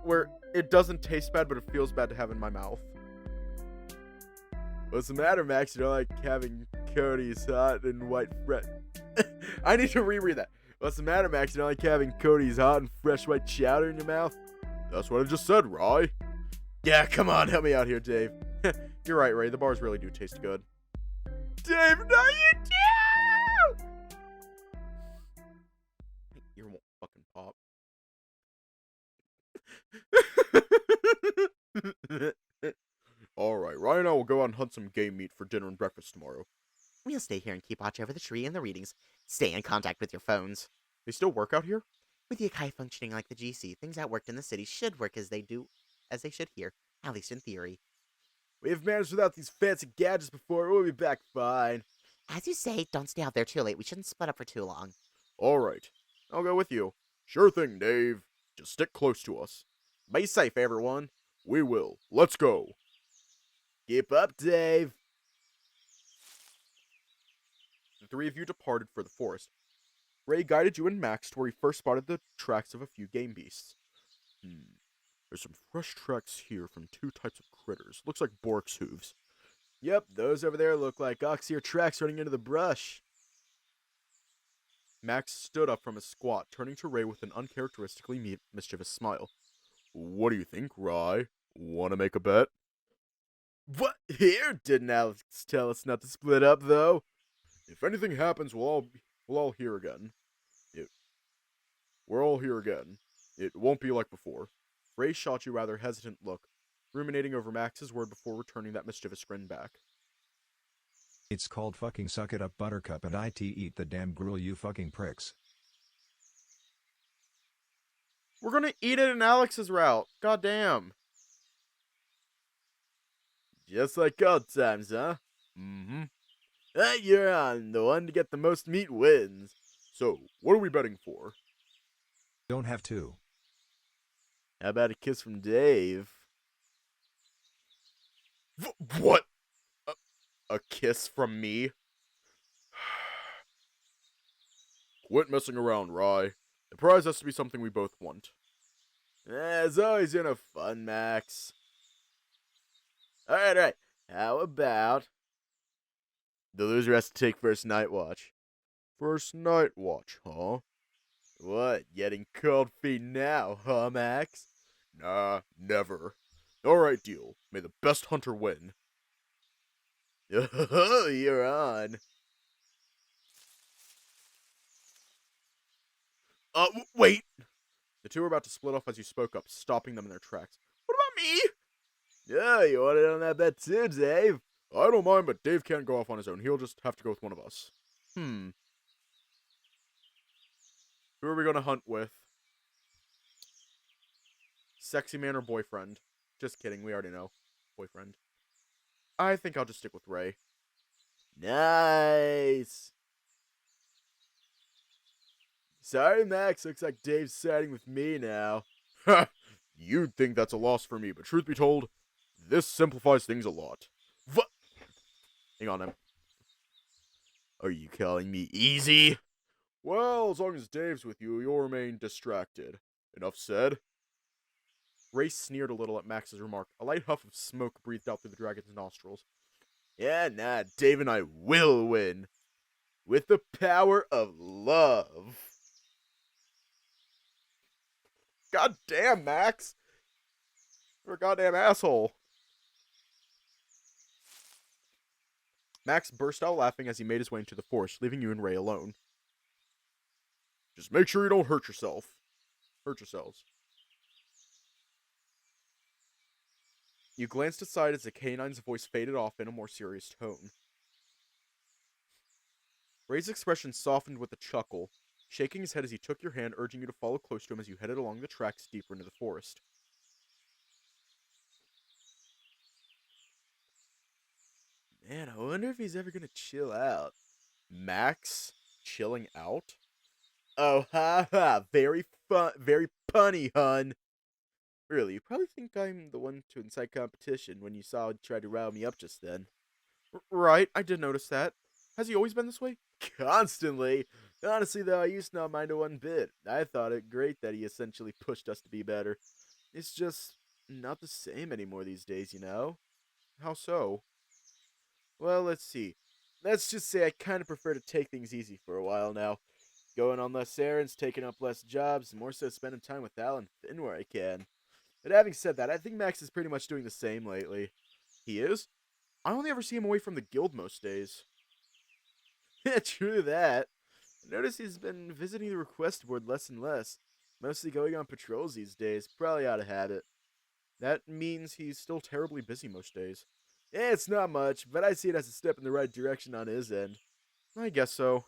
Where it doesn't taste bad, but it feels bad to have in my mouth. What's the matter, Max? You don't like having Cody's hot and white bread? I need to reread that. What's the matter, Max? You don't like having Cody's hot and fresh white chowder in your mouth? That's what I just said, Rye. Yeah, come on, help me out here, Dave. You're right, Ray. The bars really do taste good. Dave, no, you do! Your won't fucking pop. Alright, Ryan and I will go out and hunt some game meat for dinner and breakfast tomorrow. We'll stay here and keep watch over the tree and the readings. Stay in contact with your phones. They still work out here? With the Akai functioning like the GC, things that worked in the city should work as they should here, at least in theory. We have managed without these fancy gadgets before. We'll be back fine. As you say, don't stay out there too late. We shouldn't split up for too long. Alright, I'll go with you. Sure thing, Dave. Just stick close to us. Be safe, everyone. We will. Let's go. Keep up, Dave. The 3 of you departed for the forest. Ray guided you and Max to where he first spotted the tracks of a few game beasts. There's some fresh tracks here from 2 types of critters. Looks like Bork's hooves. Yep, those over there look like ox-ear tracks running into the brush. Max stood up from his squat, turning to Ray with an uncharacteristically mischievous smile. What do you think, Rye? Wanna make a bet? What? Here? Didn't Alex tell us not to split up, though? If anything happens, we'll all hear again. We're all here again. It won't be like before. Ray shot you a rather hesitant look, ruminating over Max's word before returning that mischievous grin back. It's called fucking suck it up, Buttercup, and IT eat the damn gruel, you fucking pricks. We're gonna eat it in Alex's route. Goddamn. Just like old times, huh? Mm-hmm. You're on. The one to get the most meat wins. So, what are we betting for? Don't have to. How about a kiss from Dave? What? A kiss from me? Quit messing around, Rye. The prize has to be something we both want. It's always fun, Max. Alright. How about... the loser has to take first night watch. First night watch, huh? What, getting cold feet now, huh, Max? Nah, never. Alright, deal. May the best hunter win. Oh, you're on. Wait! The 2 were about to split off as you spoke up, stopping them in their tracks. What about me? Yeah, you wanted on that bet too, Dave. I don't mind, but Dave can't go off on his own. He'll just have to go with one of us. Who are we gonna hunt with? Sexy man or boyfriend? Just kidding, we already know. Boyfriend. I think I'll just stick with Ray. Nice! Sorry, Max. Looks like Dave's siding with me now. Ha! You'd think that's a loss for me, but truth be told, this simplifies things a lot. What? Hang on, Are you calling me easy? Well, as long as Dave's with you, you'll remain distracted. Enough said. Ray sneered a little at Max's remark. A light huff of smoke breathed out through the dragon's nostrils. Yeah, nah, Dave and I will win. With the power of love. God damn, Max. You're a goddamn asshole. Max burst out laughing as he made his way into the forest, leaving you and Ray alone. Just make sure you don't hurt yourself. Hurt yourselves. You glanced aside as the canine's voice faded off in a more serious tone. Ray's expression softened with a chuckle, shaking his head as he took your hand, urging you to follow close to him as you headed along the tracks deeper into the forest. Man, I wonder if he's ever gonna chill out. Max? Chilling out? Oh, ha ha, very punny, hun. Really, you probably think I'm the one to incite competition when you saw he tried to rile me up just then. Right, I did notice that. Has he always been this way? Constantly. Honestly, though, I used to not mind it one bit. I thought it great that he essentially pushed us to be better. It's just not the same anymore these days, you know? How so? Well, let's see. Let's just say I kind of prefer to take things easy for a while now. Going on less errands, taking up less jobs, and more so spending time with Al and Finn where I can. But having said that, I think Max is pretty much doing the same lately. He is? I only ever see him away from the guild most days. Yeah, true that. I notice he's been visiting the request board less and less. Mostly going on patrols these days, probably out of habit. That means he's still terribly busy most days. It's not much, but I see it as a step in the right direction on his end. I guess so.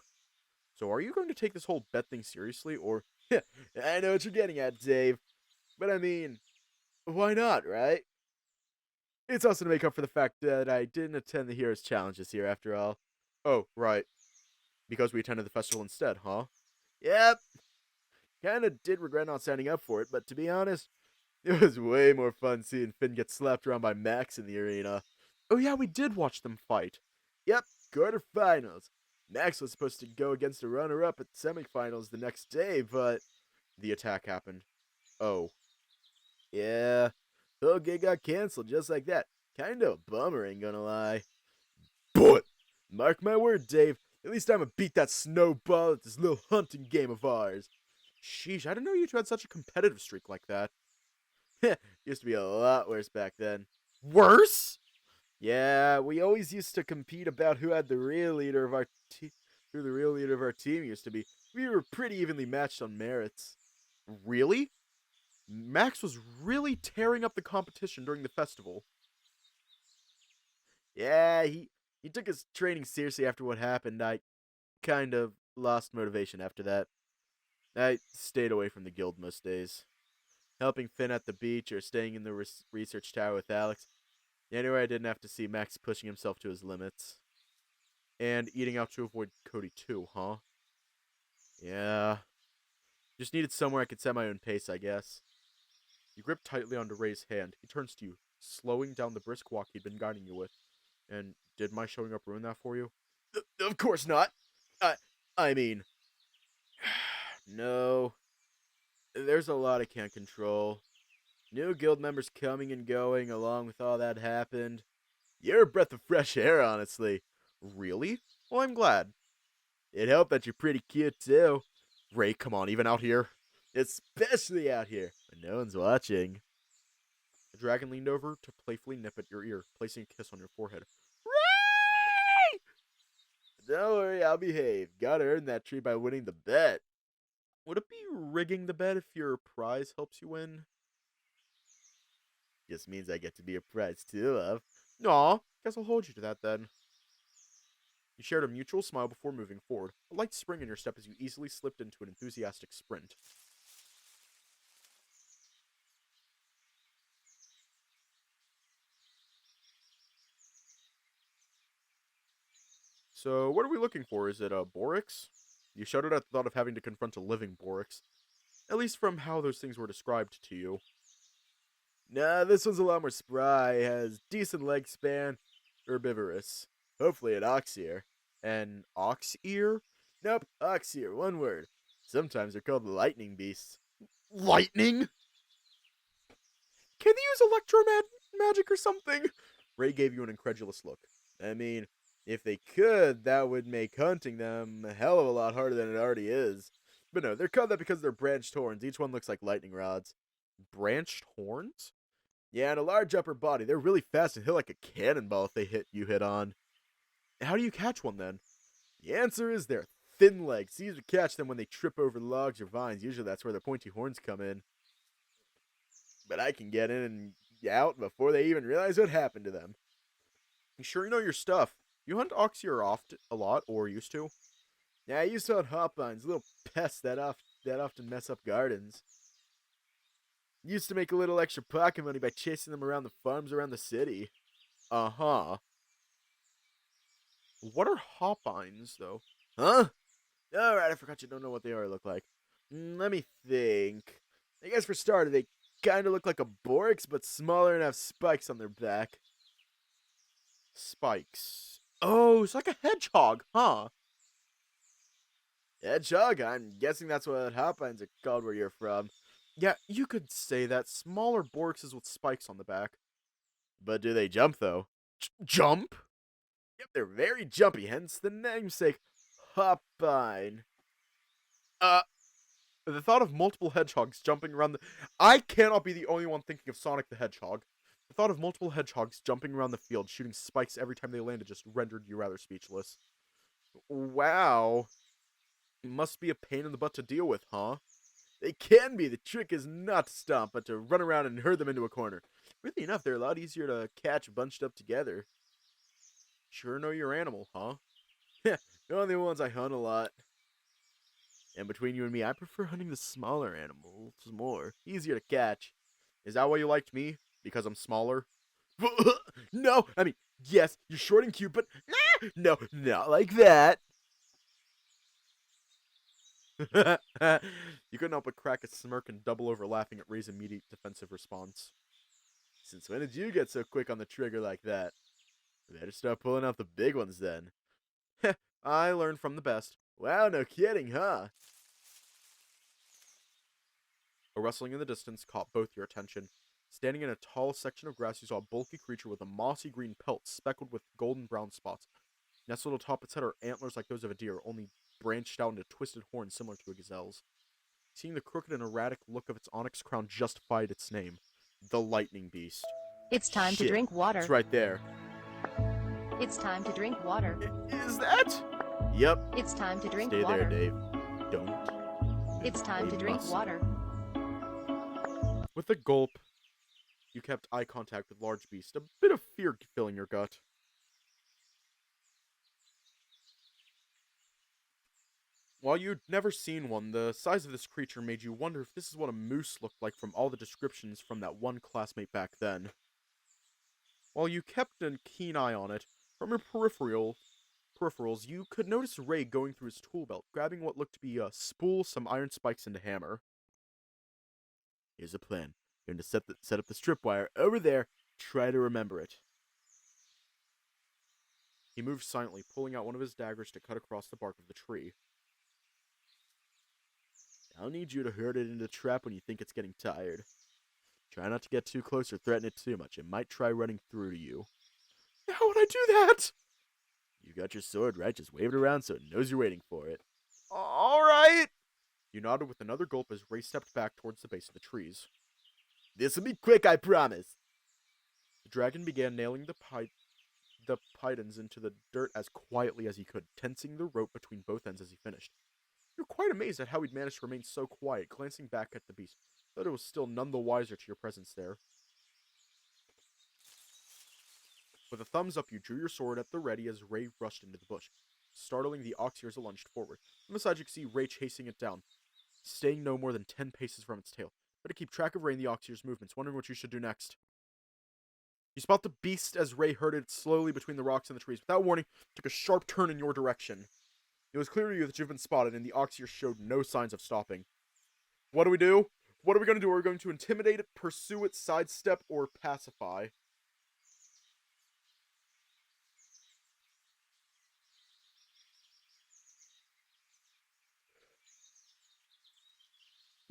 So are you going to take this whole bet thing seriously, or... I know what you're getting at, Dave. But I mean, why not, right? It's also to make up for the fact that I didn't attend the Heroes Challenge this year, after all. Oh, right. Because we attended the festival instead, huh? Yep. Kinda did regret not signing up for it, but to be honest, it was way more fun seeing Finn get slapped around by Max in the arena. Oh yeah, we did watch them fight. Yep, quarterfinals. Max was supposed to go against a runner-up at the semifinals the next day, but the attack happened. Oh. Yeah, the whole gig got canceled just like that. Kinda a bummer, ain't gonna lie. But, mark my word, Dave, at least I'm gonna beat that snowball at this little hunting game of ours. Sheesh, I didn't know you two had such a competitive streak like that. Used to be a lot worse back then. Worse? Yeah, we always used to compete about who had the real leader of our who the real leader of our team used to be. We were pretty evenly matched on merits. Really? Max was really tearing up the competition during the festival. Yeah, he took his training seriously after what happened. I kind of lost motivation after that. I stayed away from the guild most days. Helping Finn at the beach or staying in the research tower with Alex. Anyway, I didn't have to see Max pushing himself to his limits. And eating out to avoid Cody too, huh? Yeah. Just needed somewhere I could set my own pace, I guess. You grip tightly onto Ray's hand. He turns to you, slowing down the brisk walk he'd been guiding you with. And did my showing up ruin that for you? Of course not. I mean... No. There's a lot I can't control. New guild members coming and going along with all that happened. You're a breath of fresh air, honestly. Really? Well, I'm glad. It helped that you're pretty cute, too. Ray, come on, even out here. Especially out here, when no one's watching. The dragon leaned over to playfully nip at your ear, placing a kiss on your forehead. Ray! Don't worry, I'll behave. Gotta earn that treat by winning the bet. Would it be rigging the bet if your prize helps you win? Just means I get to be a prize too, love. Aw, guess I'll hold you to that then. You shared a mutual smile before moving forward, a light spring in your step as you easily slipped into an enthusiastic sprint. So, what are we looking for? Is it a Borix? You shuddered at the thought of having to confront a living Borix. At least from how those things were described to you. Nah, this one's a lot more spry, has decent leg span, herbivorous. Hopefully an ox ear. An ox ear? Nope, Oxeer, one word. Sometimes they're called lightning beasts. Lightning? Can they use magic or something? Ray gave you an incredulous look. I mean, if they could, that would make hunting them a hell of a lot harder than it already is. But no, they're called that because they're branched horns. Each one looks like lightning rods. Branched horns? Yeah, and a large upper body. They're really fast and hit like a cannonball if they hit you head on. How do you catch one then? The answer is their thin legs. It's easy to catch them when they trip over logs or vines. Usually that's where their pointy horns come in. But I can get in and out before they even realize what happened to them. You sure you know your stuff? You hunt Oxeer a lot, or used to? Yeah, I used to hunt hopines, little pests that often mess up gardens. Used to make a little extra pocket money by chasing them around the farms around the city. Uh-huh. What are hopines, though? Huh? Alright, I forgot you don't know what they are or look like. Let me think. I guess for starters, they kind of look like a Borix, but smaller and have spikes on their back. Spikes. Oh, it's like a hedgehog, huh? Hedgehog? I'm guessing that's what hopines are called where you're from. Yeah, you could say that. Smaller Borixes with spikes on the back. But do they jump, though? Jump? Yep, they're very jumpy, hence the namesake, hopine. The thought of multiple hedgehogs jumping around the... I cannot be the only one thinking of Sonic the Hedgehog. The thought of multiple hedgehogs jumping around the field, shooting spikes every time they landed, just rendered you rather speechless. Wow. It must be a pain in the butt to deal with, huh? They can be. The trick is not to stomp, but to run around and herd them into a corner. Weirdly enough, they're a lot easier to catch bunched up together. Sure know your animal, huh? Yeah, the only ones I hunt a lot. And between you and me, I prefer hunting the smaller animals more. Easier to catch. Is that why you liked me? Because I'm smaller? No! I mean, yes, you're short and cute, but no, not like that. You couldn't help but crack a smirk and double over laughing at Ray's immediate defensive response. Since when did you get so quick on the trigger like that? Better start pulling out the big ones then. I learned from the best. Wow, no kidding, huh? A rustling in the distance caught both your attention. Standing in a tall section of grass, you saw a bulky creature with a mossy green pelt speckled with golden brown spots. Nestled atop its head are antlers like those of a deer, only branched out into twisted horns similar to a gazelle's. Seeing the crooked and erratic look of its onyx crown justified its name, the Lightning Beast. It's time to Shit, drink water. it's right there. It's time to drink water. Is that? Yep. It's time to drink Stay water. there, Dave. Don't. It's time to drink water. With a gulp, you kept eye contact with Large Beast, a bit of fear filling your gut. While you'd never seen one, the size of this creature made you wonder if this is what a moose looked like from all the descriptions from that one classmate back then. While you kept a keen eye on it, from your peripherals, you could notice Ray going through his tool belt, grabbing what looked to be a spool, some iron spikes, and a hammer. Here's a plan. You're going to set up the strip wire over there. Try to remember it. He moved silently, pulling out one of his daggers to cut across the bark of the tree. I'll need you to herd it into the trap when you think it's getting tired. Try not to get too close or threaten it too much. It might try running through to you. How would I do that? You got your sword, right? Just wave it around so it knows you're waiting for it. All right. You nodded with another gulp as Ray stepped back towards the base of the trees. This'll be quick, I promise. The dragon began nailing the pythons into the dirt as quietly as he could, tensing the rope between both ends as he finished. You're quite amazed at how he'd managed to remain so quiet, glancing back at the beast, though it was still none the wiser to your presence there. With a thumbs up, you drew your sword at the ready as Ray rushed into the bush, startling the Oxeer as it lunged forward. From the side, you could see Ray chasing it down, staying no more than 10 paces from its tail. Better keep track of Ray and the Oxeer's movements, wondering what you should do next. You spot the beast as Ray herded slowly between the rocks and the trees. Without warning, took a sharp turn in your direction. It was clear to you that you've been spotted, and the Oxeer showed no signs of stopping. What do we do? What are we going to do? Are we going to intimidate it, pursue it, sidestep, or pacify?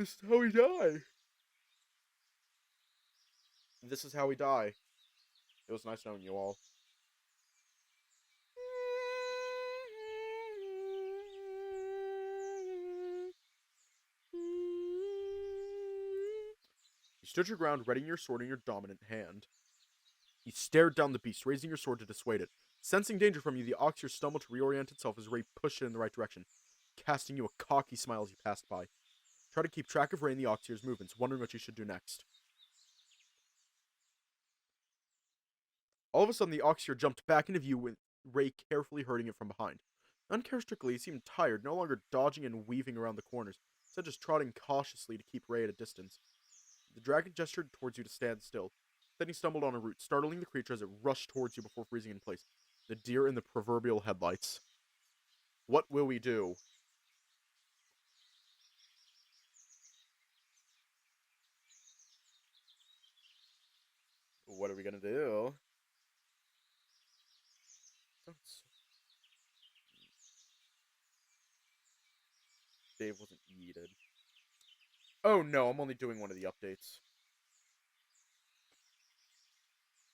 This is how we die. This is how we die. It was nice knowing you all. You stood your ground, readying your sword in your dominant hand. You stared down the beast, raising your sword to dissuade it. Sensing danger from you, the Oxyr stumbled to reorient itself as Ray pushed it in the right direction, casting you a cocky smile as you passed by. Try to keep track of Ray and the Oxyr's movements, wondering what you should do next. All of a sudden, the Oxyr jumped back into view with Ray carefully herding it from behind. Uncharacteristically, he seemed tired, no longer dodging and weaving around the corners, instead just trotting cautiously to keep Ray at a distance. The dragon gestured towards you to stand still. Then he stumbled on a root, startling the creature as it rushed towards you before freezing in place. The deer in the proverbial headlights. What will we do? What are we gonna do? Dave wasn't yeeted. Oh no, I'm only doing one of the updates.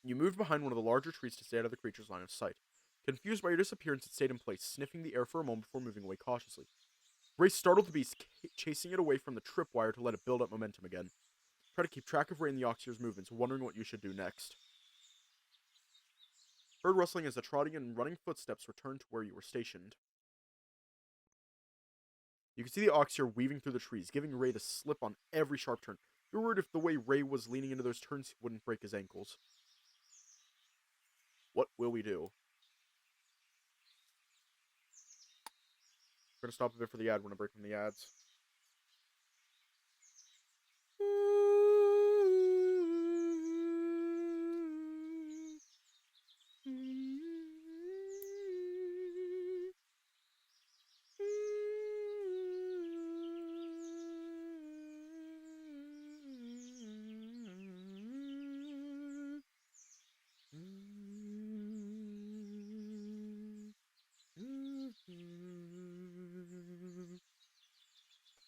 You moved behind one of the larger trees to stay out of the creature's line of sight. Confused by your disappearance, it stayed in place, sniffing the air for a moment before moving away cautiously. Ray startled the beast, chasing it away from the tripwire to let it build up momentum again. Try to keep track of Ray and the Oxyr's movements, wondering what you should do next. Heard rustling as the trotting and running footsteps returned to where you were stationed. You could see the Oxyr weaving through the trees, giving Ray the slip on every sharp turn. You were worried if the way Ray was leaning into those turns he wouldn't break his ankles. What will we do? We're gonna stop a bit for the ad. We're gonna break from the ads.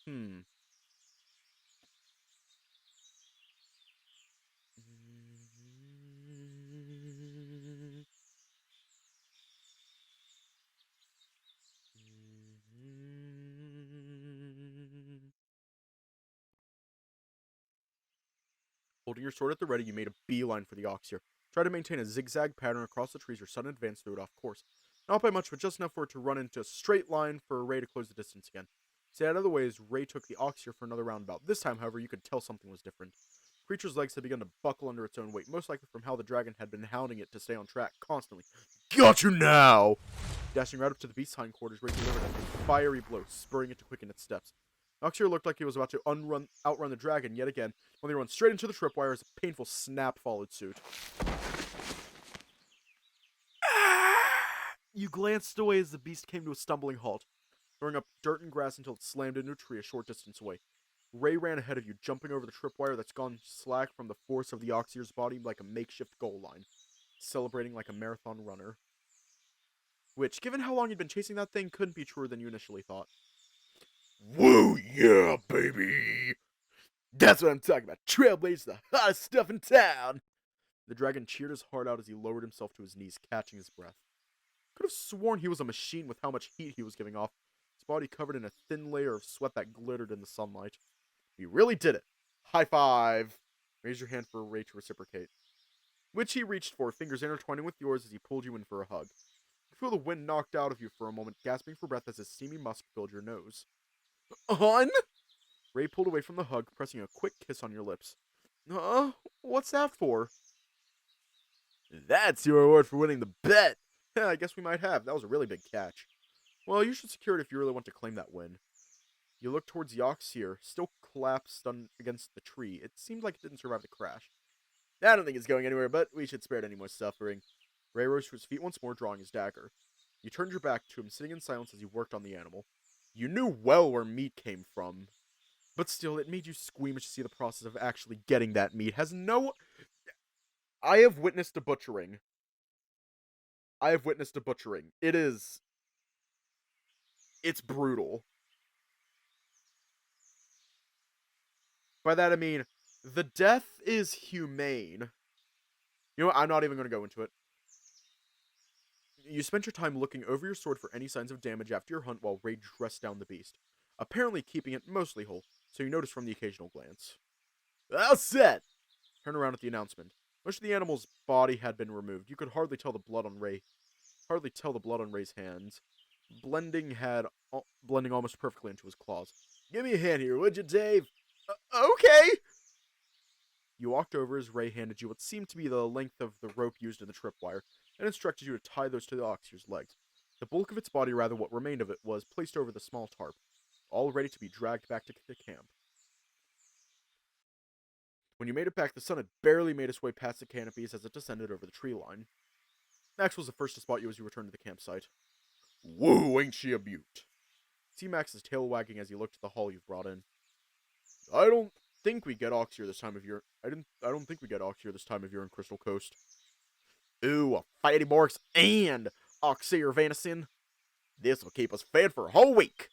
Hmm. Holding your sword at the ready, you made a beeline for the Oxyr. Try to maintain a zigzag pattern across the trees your sudden advance threw it off course. Not by much, but just enough for it to run into a straight line for Ray to close the distance again. Stay out of the way as Ray took the Oxyr for another roundabout. This time, however, you could tell something was different. The creature's legs had begun to buckle under its own weight, most likely from how the dragon had been hounding it to stay on track constantly. Got you now! Dashing right up to the beast's hindquarters, Ray delivered a fiery blow, spurring it to quicken its steps. Oxyr looked like he was about to outrun the dragon yet again, when they run straight into the tripwire as a painful snap followed suit. You glanced away as the beast came to a stumbling halt, throwing up dirt and grass until it slammed into a tree a short distance away. Ray ran ahead of you, jumping over the tripwire that's gone slack from the force of the Oxyr's body like a makeshift goal line, celebrating like a marathon runner. Which, given how long you'd been chasing that thing, couldn't be truer than you initially thought. Woo, yeah, baby! That's what I'm talking about. Trailblaze, the hottest stuff in town! The dragon cheered his heart out as he lowered himself to his knees, catching his breath. Could have sworn he was a machine with how much heat he was giving off, his body covered in a thin layer of sweat that glittered in the sunlight. He really did it. High five! Raise your hand for Ray to reciprocate. Which he reached for, fingers intertwining with yours as he pulled you in for a hug. You feel the wind knocked out of you for a moment, gasping for breath as his steamy musk filled your nose. On? Ray pulled away from the hug, pressing a quick kiss on your lips. What's that for? That's your reward for winning the bet! Yeah, I guess we might have. That was a really big catch. Well, you should secure it if you really want to claim that win. You looked towards the Oxyr, still collapsed against the tree. It seemed like it didn't survive the crash. I don't think it's going anywhere, but we should spare it any more suffering. Ray rose to his feet once more, drawing his dagger. You turned your back to him, sitting in silence as he worked on the animal. You knew well where meat came from. But still, it made you squeamish to see the process of actually getting that meat. I have witnessed a butchering. It's brutal. By that I mean, the death is humane. You know what? I'm not even going to go into it. You spent your time looking over your sword for any signs of damage after your hunt while rage dressed down the beast, apparently keeping it mostly whole, so you noticed from the occasional glance. All set! Turn around at the announcement. Most of the animal's body had been removed. You could hardly tell the blood on Ray's hands, blending almost perfectly into his claws. Give me a hand here, would you, Dave? Okay! You walked over as Ray handed you what seemed to be the length of the rope used in the tripwire, and instructed you to tie those to the Oxyr's legs. The bulk of its body, rather what remained of it, was placed over the small tarp, all ready to be dragged back to the camp. When you made it back, the sun had barely made its way past the canopies as it descended over the tree line. Max was the first to spot you as you returned to the campsite. Whoa, ain't she a beaut? See Max's tail wagging as he looked at the haul you've brought in. I don't think we get Oxyr this time of year. I don't think we get Oxyr this time of year in Crystal Coast. Ooh, a Fighty Borks and Oxyr venison. This'll keep us fed for a whole week.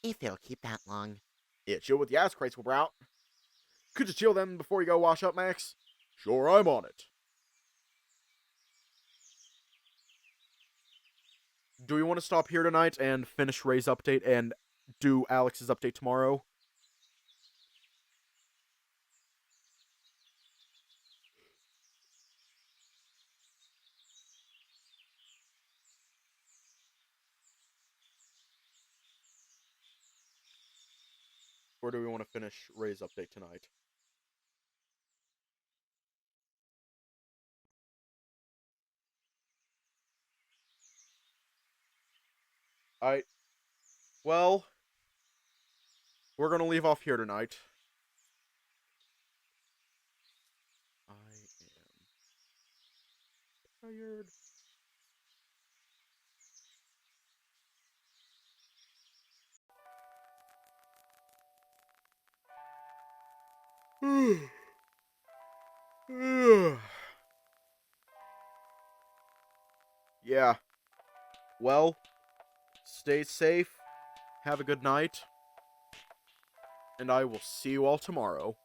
If it'll keep that long. Yeah, chill with the ice crates we're out. Could you chill them before you go wash up, Max? Sure, I'm on it. Do we want to stop here tonight and finish Ray's update and do Alex's update tomorrow? Or do we want to finish Ray's update tonight? Well, we're gonna leave off here tonight. I am tired. Yeah. Well, stay safe. Have a good night. And I will see you all tomorrow.